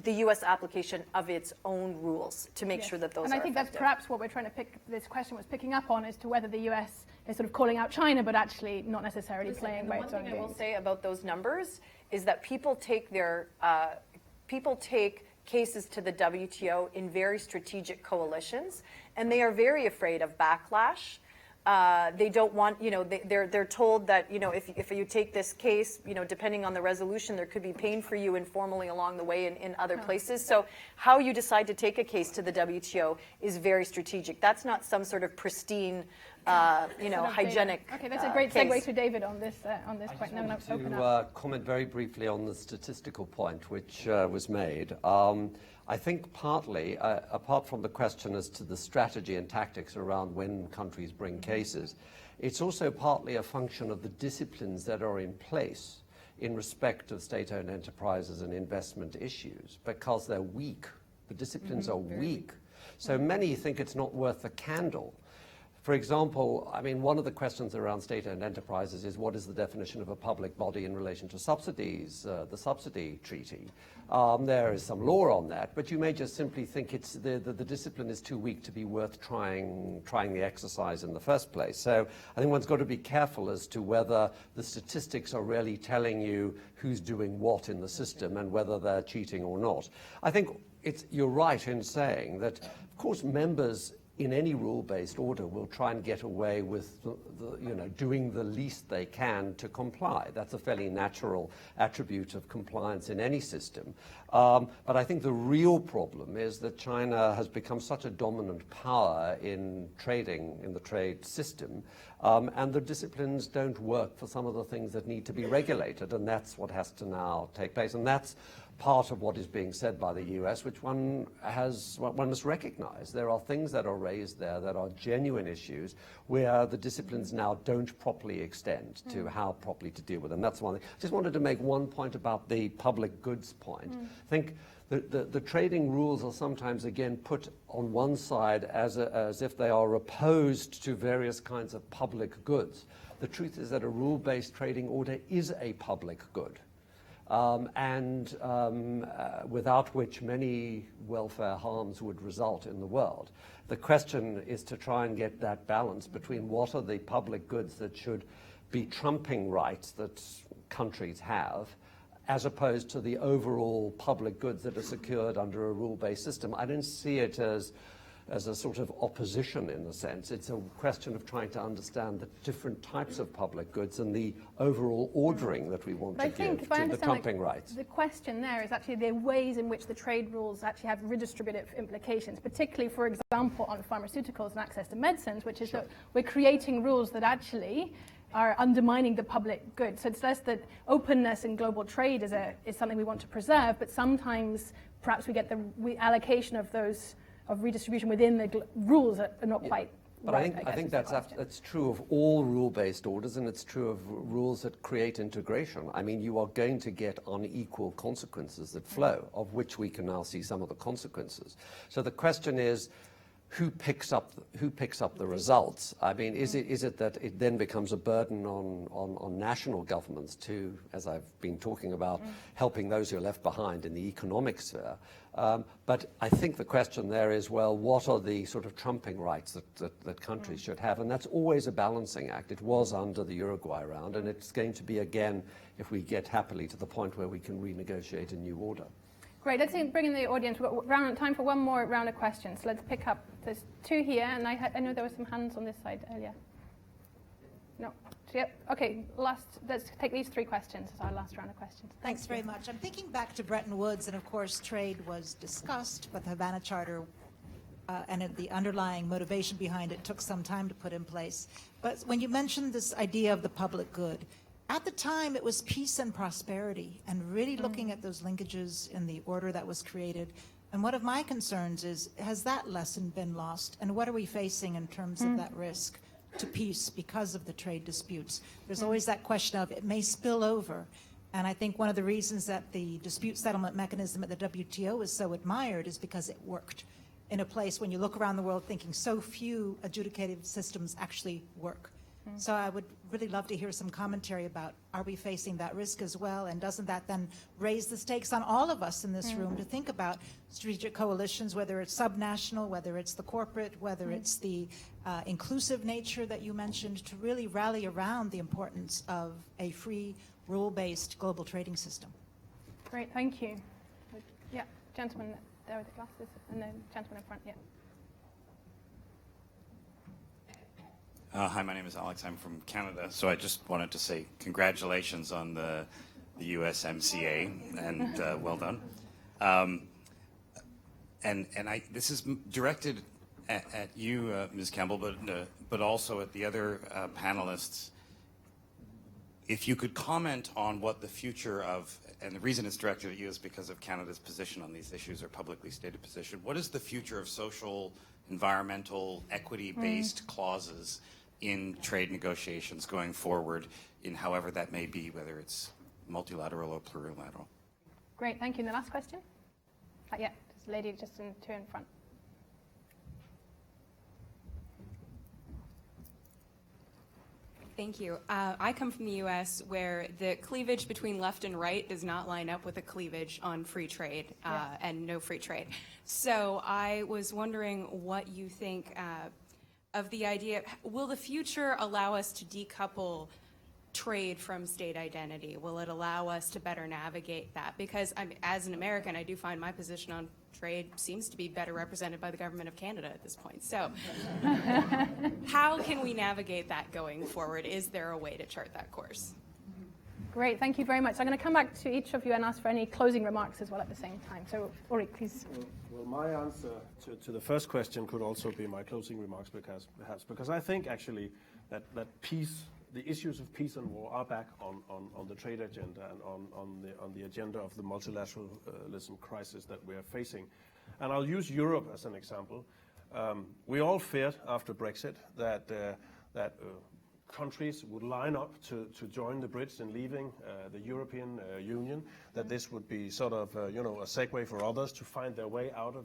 the U.S. application of its own rules to make sure that those are effective. And I think that's perhaps what we're trying to this question was picking up on, as to whether the U.S. is sort of calling out China, but actually not necessarily playing by its own game. One thing I will say about those numbers is that people take cases to the WTO in very strategic coalitions, and they are very afraid of backlash. They don't want, you know, they're told that, you know, if you take this case, you know, depending on the resolution, there could be pain for you informally along the way in other places. So how you decide to take a case to the WTO is very strategic. That's not some sort of pristine, you know, hygienic Okay, that's a great segue to David on this point. I just want to comment very briefly on the statistical point which was made. I think partly, apart from the question as to the strategy and tactics around when countries bring cases, it's also partly a function of the disciplines that are in place in respect of state-owned enterprises and investment issues, because they're weak. The disciplines are weak. So many think it's not worth the candle. For example, I mean, one of the questions around state-owned enterprises is, what is the definition of a public body in relation to subsidies, the subsidy treaty? There is some law on that, but you may just simply think it's the discipline is too weak to be worth trying the exercise in the first place. So I think one's got to be careful as to whether the statistics are really telling you who's doing what in the system and whether they're cheating or not. I think you're right in saying that, of course, members in any rule-based order will try and get away with doing the least they can to comply. That's a fairly natural attribute of compliance in any system. But I think the real problem is that China has become such a dominant power in trading, in the trade system, and the disciplines don't work for some of the things that need to be regulated, and that's what has to now take place. And that's part of what is being said by the US, which one must recognize. There are things that are raised there that are genuine issues where the disciplines now don't properly extend to how properly to deal with them. That's one thing. Just wanted to make one point about the public goods point. I think the trading rules are sometimes, again, put on one side as if they are opposed to various kinds of public goods. The truth is that a rule-based trading order is a public good. without which many welfare harms would result in the world. The question is to try and get that balance between what are the public goods that should be trumping rights that countries have, as opposed to the overall public goods that are secured under a rule-based system. I don't see it as a sort of opposition in a sense. It's a question of trying to understand the different types of public goods and the overall ordering that we want to give to the trumping rights. The question there is actually the ways in which the trade rules actually have redistributive implications, particularly, for example, on pharmaceuticals and access to medicines, which is that we're creating rules that actually are undermining the public good. So it's less that openness in global trade is something we want to preserve, but sometimes perhaps we get the allocation of those of redistribution within the rules that are not quite but right. I think that's true of all rule-based orders, and it's true of rules that create integration. I mean, you are going to get unequal consequences that flow, of which we can now see some of the consequences. So the question is, who picks up the results? I mean, is it that it then becomes a burden on national governments to, as I've been talking about, helping those who are left behind in the economic sphere? But I think the question there is, well, what are the sort of trumping rights that countries should have? And that's always a balancing act. It was under the Uruguay round, and it's going to be again if we get happily to the point where we can renegotiate a new order. Great, let's bring in the audience. We've got time for one more round of questions. So let's pick up, there's two here, and I know there were some hands on this side earlier. No, yep, okay, let's take these three questions as our last round of questions. Thanks very much. I'm thinking back to Bretton Woods, and of course trade was discussed, but the Havana Charter and the underlying motivation behind it took some time to put in place. But when you mentioned this idea of the public good, at the time, it was peace and prosperity, and really looking at those linkages in the order that was created. And one of my concerns is, has that lesson been lost? And what are we facing in terms of that risk to peace because of the trade disputes? There's always that question of it may spill over. And I think one of the reasons that the dispute settlement mechanism at the WTO is so admired is because it worked in a place when you look around the world thinking so few adjudicative systems actually work. So I would really love to hear some commentary about, are we facing that risk as well? And doesn't that then raise the stakes on all of us in this room to think about strategic coalitions, whether it's subnational, whether it's the corporate, whether it's the inclusive nature that you mentioned, to really rally around the importance of a free, rule-based global trading system? Great, thank you. Yeah, gentleman there with the glasses, and then gentleman in front, yeah. Hi, my name is Alex. I'm from Canada. So I just wanted to say congratulations on the USMCA, and well done. This is directed at you, Ms. Campbell, but also at the other panelists. If you could comment on what the future of, and the reason it's directed at you is because of Canada's position on these issues, or publicly stated position. What is the future of social, environmental, equity-based clauses in trade negotiations going forward, in however that may be, whether it's multilateral or plurilateral? Great, thank you. And the last question? Yeah, there's a lady just two in front. Thank you. I come from the U.S., where the cleavage between left and right does not line up with the cleavage on free trade and no free trade. So I was wondering what you think of the idea. Will the future allow us to decouple trade from state identity? Will it allow us to better navigate that? Because as an American, I do find my position on trade seems to be better represented by the government of Canada at this point. So how can we navigate that going forward? Is there a way to chart that course? Great, thank you very much. I'm going to come back to each of you and ask for any closing remarks as well at the same time. So, Ulrik, please. Well, my answer to the first question could also be my closing remarks, because I think actually that peace, the issues of peace and war are back on the trade agenda and on the agenda of the multilateralism crisis that we are facing. And I'll use Europe as an example. We all feared after Brexit that countries would line up to join the Brits in leaving the European Union, that this would be sort of a segue for others to find their way out of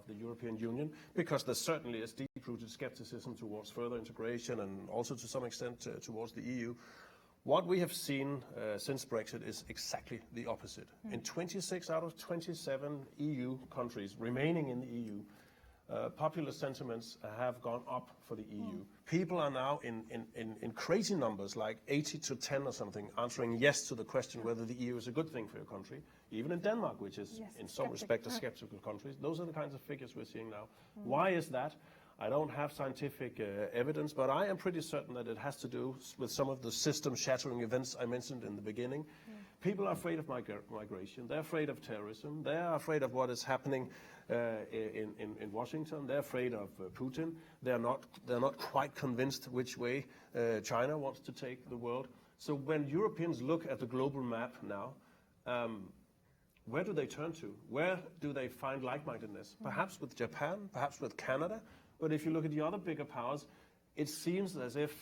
the European Union, because there certainly is deep-rooted skepticism towards further integration and also to some extent towards the EU. What we have seen since Brexit is exactly the opposite. In 26 out of 27 EU countries remaining in the EU, popular sentiments have gone up for the EU. People are now in crazy numbers, like 80 to 10 or something, answering yes to the question whether the EU is a good thing for your country. Even in Denmark, which is in some respect a skeptical country. Those are the kinds of figures we're seeing now. Why is that? I don't have scientific evidence, but I am pretty certain that it has to do with some of the system-shattering events I mentioned in the beginning. People are afraid of migration. They're afraid of terrorism. They're afraid of what is happening in Washington. They're afraid of Putin. They're not quite convinced which way China wants to take the world. So when Europeans look at the global map now, where do they turn to? Where do they find like-mindedness? Perhaps with Japan, perhaps with Canada. But if you look at the other bigger powers, it seems as if,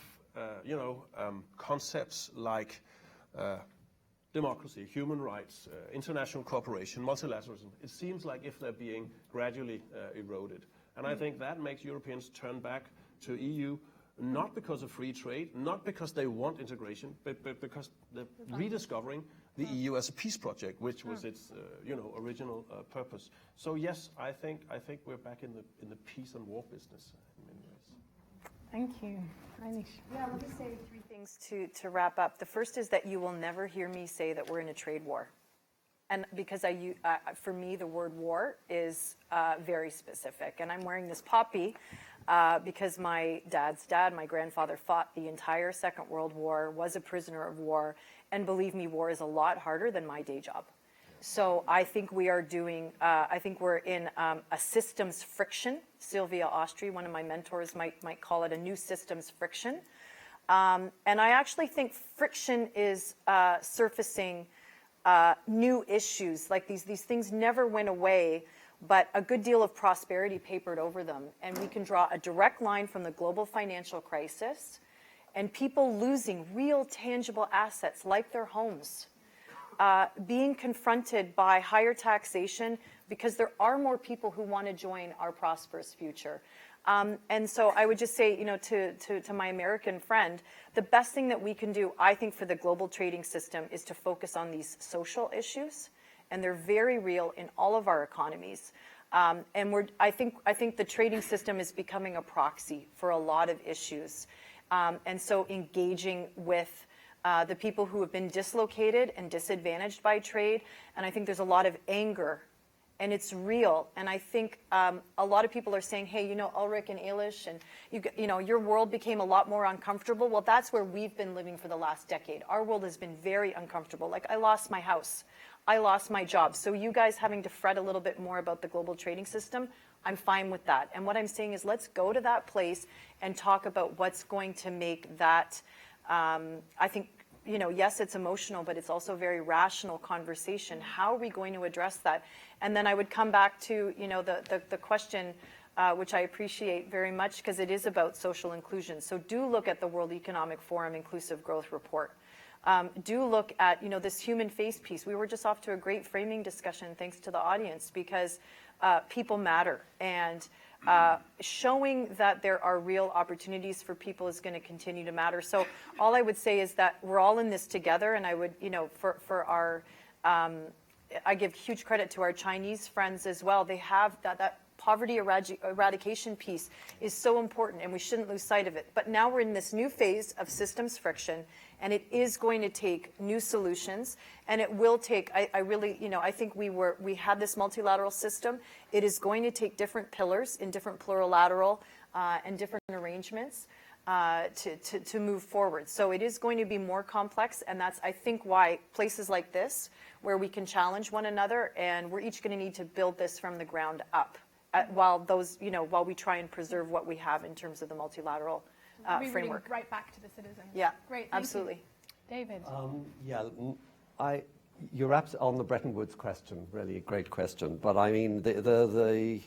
concepts like democracy, human rights, international cooperation, multilateralism, it seems like if they're being gradually eroded. And I think that makes Europeans turn back to EU, not because of free trade, not because they want integration, but because they're rediscovering the EU as a peace project, which was its original purpose. So yes, I think we're back in the peace and war business in many ways. Thank you. Ailish. Yeah, let me say three things to wrap up. The first is that you will never hear me say that we're in a trade war. And because for me, the word war is very specific. And I'm wearing this poppy because my dad's dad, my grandfather, fought the entire Second World War, was a prisoner of war. And believe me, war is a lot harder than my day job. So I think we are doing, I think we're in a systems friction. Sylvia Austri, one of my mentors, might call it a new systems friction. And I actually think friction is surfacing new issues. Like these things never went away, but a good deal of prosperity papered over them. And we can draw a direct line from the global financial crisis and people losing real tangible assets like their homes. Being confronted by higher taxation because there are more people who want to join our prosperous future. And so I would just say, to my American friend, the best thing that we can do, I think, for the global trading system is to focus on these social issues, and they're very real in all of our economies. And I think the trading system is becoming a proxy for a lot of issues. And so engaging with the people who have been dislocated and disadvantaged by trade. And I think there's a lot of anger, and it's real. And I think a lot of people are saying, hey, Ulrik and Ailish, and your world became a lot more uncomfortable. Well, that's where we've been living for the last decade. Our world has been very uncomfortable. Like, I lost my house. I lost my job. So you guys having to fret a little bit more about the global trading system, I'm fine with that. And what I'm saying is, let's go to that place and talk about what's going to make that, I think, yes, it's emotional, but it's also a very rational conversation. How are we going to address that? And then I would come back to, the question, which I appreciate very much, because it is about social inclusion. So do look at the World Economic Forum Inclusive Growth Report. Do look at, this human face piece. We were just off to a great framing discussion, thanks to the audience, because people matter. And showing that there are real opportunities for people is going to continue to matter. So all I would say is that we're all in this together, and I would, for our, I give huge credit to our Chinese friends as well. They have that poverty eradication piece is so important, and we shouldn't lose sight of it. But now we're in this new phase of systems friction, and it is going to take new solutions, and it will take, I really, I think we had this multilateral system. It is going to take different pillars in different plurilateral and different arrangements to move forward. So it is going to be more complex, and that's, I think, why places like this, where we can challenge one another, and we're each going to need to build this from the ground up. While we try and preserve what we have in terms of the multilateral framework. Right back to the citizens. Yeah, great. Absolutely. David. You're on the Bretton Woods question, really a great question. But I mean, the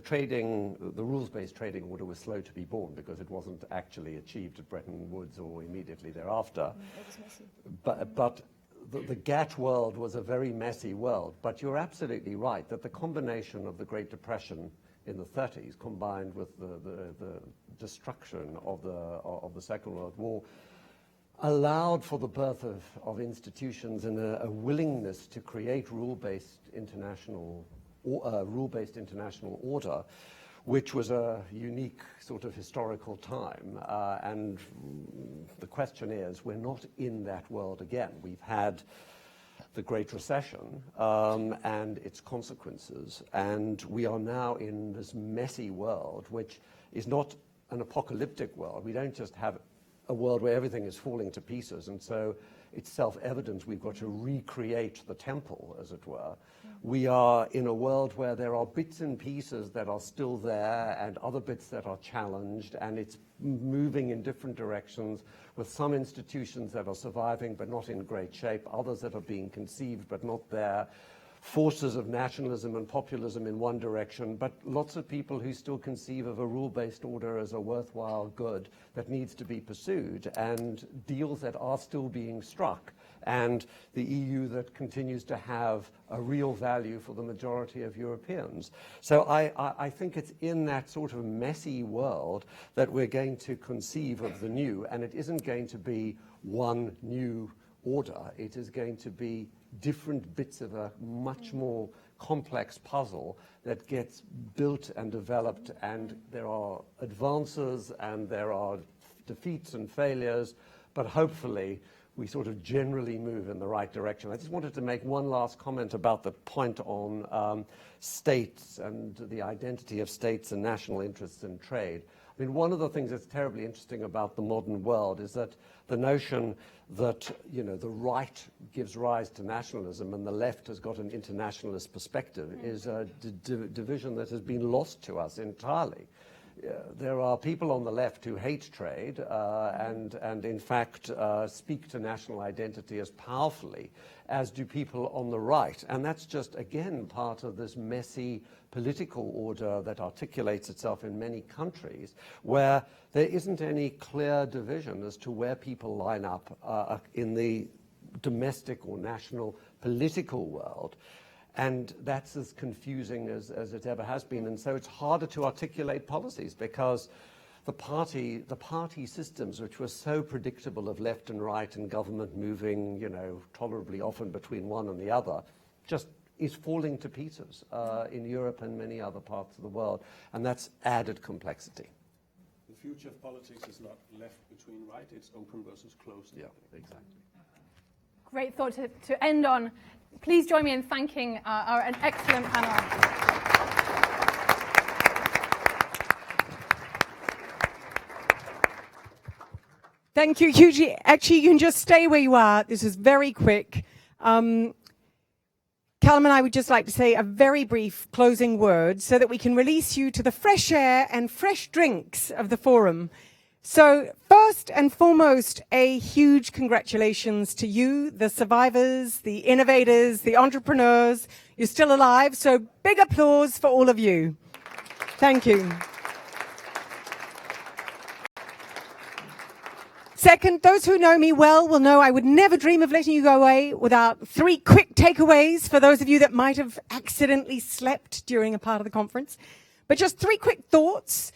trading, the rules-based trading order was slow to be born because it wasn't actually achieved at Bretton Woods or immediately thereafter. It was messy. But the GATT world was a very messy world, but you're absolutely right that the combination of the Great Depression in the 30s combined with the destruction of the Second World War allowed for the birth of institutions and a willingness to create rule-based international order, which was a unique sort of historical time. And the question is, we're not in that world again. We've had the Great Recession and its consequences, and we are now in this messy world, which is not an apocalyptic world. We don't just have a world where everything is falling to pieces, and so it's self-evident we've got to recreate the temple, as it were. We are in a world where there are bits and pieces that are still there and other bits that are challenged, and it's moving in different directions, with some institutions that are surviving but not in great shape, others that are being conceived but not there, forces of nationalism and populism in one direction, but lots of people who still conceive of a rule-based order as a worthwhile good that needs to be pursued, and deals that are still being struck, and the EU that continues to have a real value for the majority of Europeans. So I think it's in that sort of messy world that we're going to conceive of the new, and it isn't going to be one new order. It is going to be different bits of a much more complex puzzle that gets built and developed, and there are advances and there are defeats and failures, but hopefully we sort of generally move in the right direction. I just wanted to make one last comment about the point on states and the identity of states and national interests in trade. I mean, one of the things that's terribly interesting about the modern world is that the notion that, you know, the right gives rise to nationalism and the left has got an internationalist perspective is a division that has been lost to us entirely. There are people on the left who hate trade and in fact speak to national identity as powerfully as do people on the right. And that's just, again, part of this messy political order that articulates itself in many countries, where there isn't any clear division as to where people line up in the domestic or national political world. And that's as confusing as it ever has been. And so it's harder to articulate policies because the party systems, which were so predictable of left and right and government moving, you know, tolerably often between one and the other, just is falling to pieces in Europe and many other parts of the world. And that's added complexity. The future of politics is not left between right, it's open versus closed. Yeah, exactly. Great thought to end on. Please join me in thanking an excellent panel. Thank you, hugely. Actually, you can just stay where you are. This is very quick. Callum and I would just like to say a very brief closing word so that we can release you to the fresh air and fresh drinks of the forum. So first and foremost, a huge congratulations to you, the survivors, the innovators, the entrepreneurs. You're still alive, so big applause for all of you. Thank you. Second, those who know me well will know I would never dream of letting you go away without 3 quick takeaways for those of you that might have accidentally slept during a part of the conference. But just 3 quick thoughts.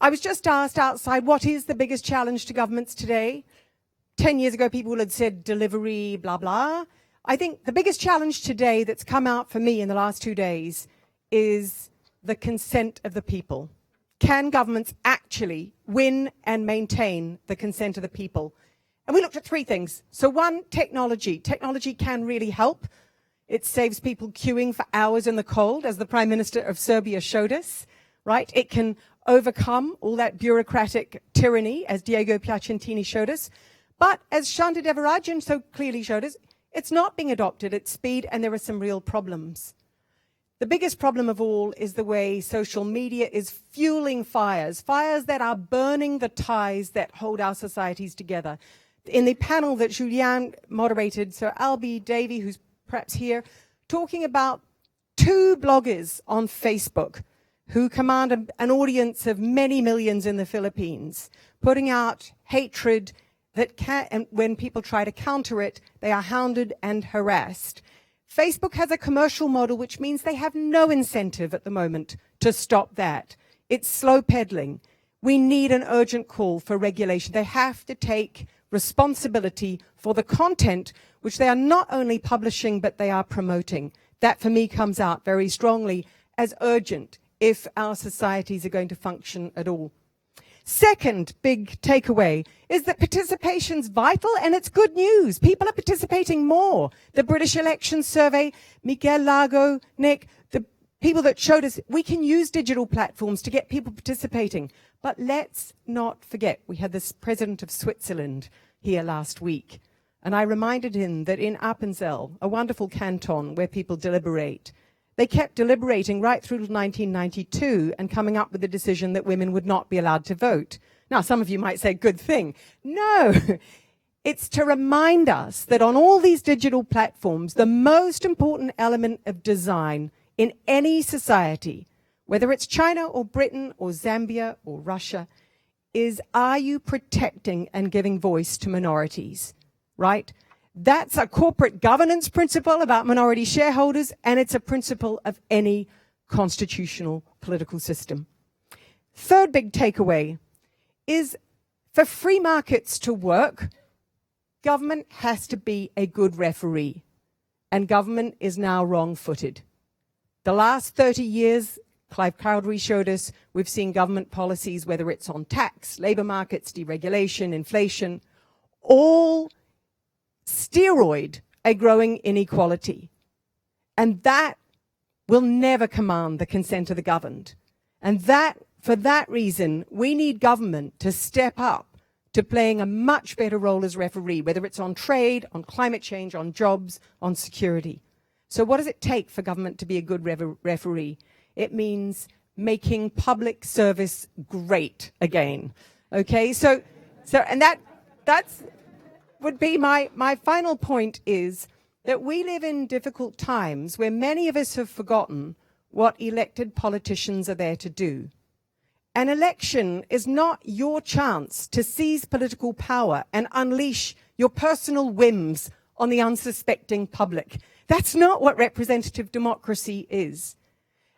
I was just asked outside, what is the biggest challenge to governments today? 10 years ago, people had said delivery, blah, blah. I think the biggest challenge today that's come out for me in the last 2 days is the consent of the people. Can governments actually win and maintain the consent of the people? And we looked at 3 things. So 1, technology. Technology can really help. It saves people queuing for hours in the cold, as the Prime Minister of Serbia showed us, right? It can overcome all that bureaucratic tyranny, as Diego Piacentini showed us. But as Shanta Devarajan so clearly showed us, it's not being adopted at speed, and there are some real problems. The biggest problem of all is the way social media is fueling fires that are burning the ties that hold our societies together. In the panel that Julian moderated, Sir Albie Davey, who's perhaps here, talking about 2 bloggers on Facebook who command an audience of many millions in the Philippines, putting out hatred that and when people try to counter it, they are hounded and harassed. Facebook has a commercial model, which means they have no incentive at the moment to stop that. It's slow peddling. We need an urgent call for regulation. They have to take responsibility for the content which they are not only publishing, but they are promoting. That, for me, comes out very strongly as urgent if our societies are going to function at all. Second big takeaway is that participation's vital, and it's good news. People are participating more. The British Election Survey, Miguel Lago, Nick, the people that showed us we can use digital platforms to get people participating. But let's not forget, we had this president of Switzerland here last week, and I reminded him that in Appenzell, a wonderful canton where people deliberate, they kept deliberating right through to 1992 and coming up with the decision that women would not be allowed to vote. Now, some of you might say, good thing. No, it's to remind us that on all these digital platforms, the most important element of design in any society, whether it's China or Britain or Zambia or Russia, is, are you protecting and giving voice to minorities, right? That's a corporate governance principle about minority shareholders, and it's a principle of any constitutional political system. Third big takeaway is, for free markets to work, government has to be a good referee, and government is now wrong-footed. The last 30 years, Clive Cowdery showed us, we've seen government policies, whether it's on tax, labor markets, deregulation, inflation, all steroid a growing inequality. And that will never command the consent of the governed. And for that reason, we need government to step up to playing a much better role as referee, whether it's on trade, on climate change, on jobs, on security. So what does it take for government to be a good referee? It means making public service great again. Okay, so and that's would be my final point, is that we live in difficult times where many of us have forgotten what elected politicians are there to do. An election is not your chance to seize political power and unleash your personal whims on the unsuspecting public. That's not what representative democracy is.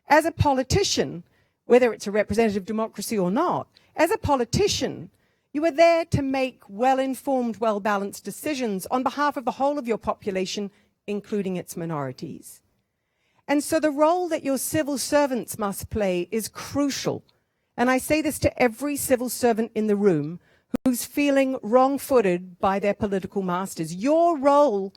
As a politician, whether it's a representative democracy or not, as a politician, you are there to make well-informed, well-balanced decisions on behalf of the whole of your population, including its minorities. And so the role that your civil servants must play is crucial. And I say this to every civil servant in the room who's feeling wrong-footed by their political masters. Your role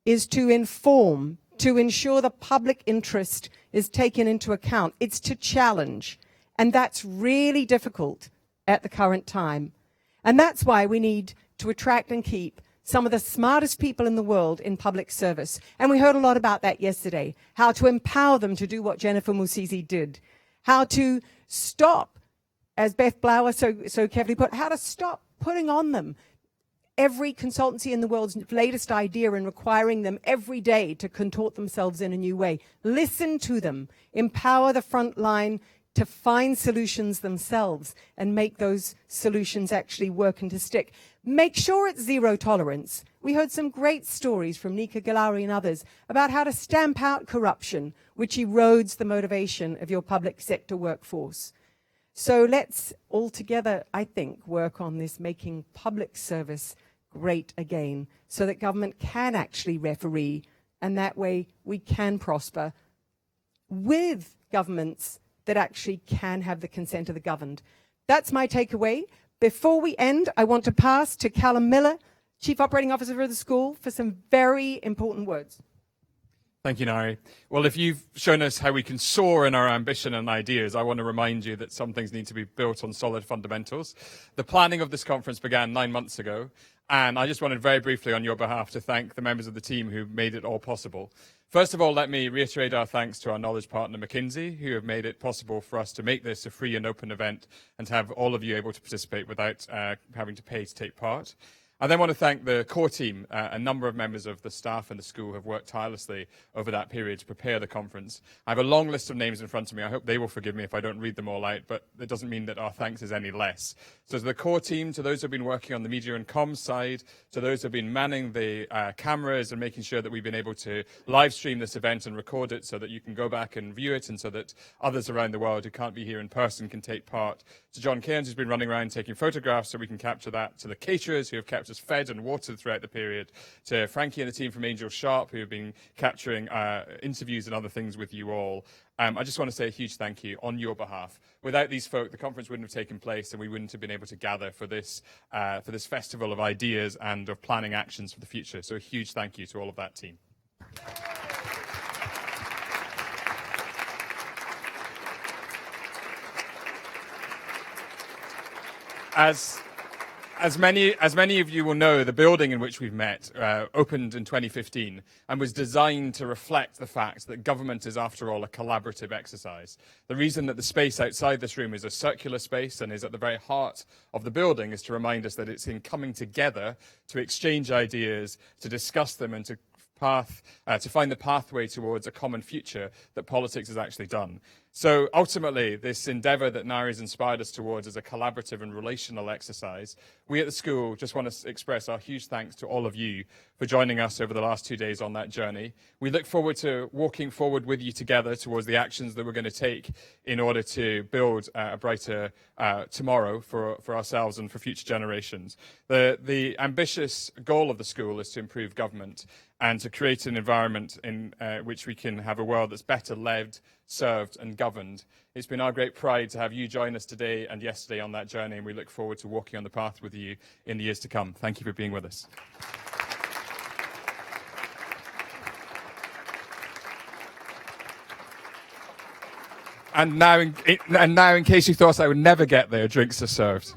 is to inform, to ensure the public interest is taken into account. It's to challenge. And that's really difficult at the current time. And that's why we need to attract and keep some of the smartest people in the world in public service. And we heard a lot about that yesterday, how to empower them to do what Jennifer Musisi did, how to stop, as Beth Blower so carefully put, how to stop putting on them every consultancy in the world's latest idea and requiring them every day to contort themselves in a new way. Listen to them, empower the front line to find solutions themselves and make those solutions actually work and to stick. Make sure it's zero tolerance. We heard some great stories from Nika Galari and others about how to stamp out corruption, which erodes the motivation of your public sector workforce. So let's all together, I think, work on this, making public service great again, so that government can actually referee, and that way we can prosper with governments that actually can have the consent of the governed. That's my takeaway. Before we end, I want to pass to Callum Miller, Chief Operating Officer of the school, for some very important words. Thank you, Nari. Well, if you've shown us how we can soar in our ambition and ideas, I want to remind you that some things need to be built on solid fundamentals. The planning of this conference began 9 months ago, and I just wanted very briefly on your behalf to thank the members of the team who made it all possible. First of all, let me reiterate our thanks to our knowledge partner, McKinsey, who have made it possible for us to make this a free and open event and to have all of you able to participate without having to pay to take part. I then want to thank the core team. A number of members of the staff and the school have worked tirelessly over that period to prepare the conference. I have a long list of names in front of me. I hope they will forgive me if I don't read them all out, but it doesn't mean that our thanks is any less. So to the core team, to those who have been working on the media and comms side, to those who have been manning the cameras and making sure that we've been able to live stream this event and record it so that you can go back and view it and so that others around the world who can't be here in person can take part. To John Cairns, who's been running around taking photographs so we can capture that. To the caterers who have kept us just fed and watered throughout the period, to Frankie and the team from Angel Sharp, who have been capturing interviews and other things with you all. I just want to say a huge thank you on your behalf. Without these folk, the conference wouldn't have taken place, and we wouldn't have been able to gather for this festival of ideas and of planning actions for the future. So a huge thank you to all of that team. As many of you will know, the building in which we've met opened in 2015 and was designed to reflect the fact that government is, after all, a collaborative exercise. The reason that the space outside this room is a circular space and is at the very heart of the building is to remind us that it's in coming together to exchange ideas, to discuss them, and to find the pathway towards a common future that politics has actually done. So ultimately, this endeavour that Nari's inspired us towards is a collaborative and relational exercise. We at the school just want to express our huge thanks to all of you for joining us over the last 2 days on that journey. We look forward to walking forward with you together towards the actions that we're going to take in order to build a brighter tomorrow for ourselves and for future generations. The ambitious goal of the school is to improve government and to create an environment in which we can have a world that's better led, served and governed. It's been our great pride to have you join us today and yesterday on that journey, and we look forward to walking on the path with you in the years to come. Thank you for being with us. And now, in case you thought I would never get there, drinks are served.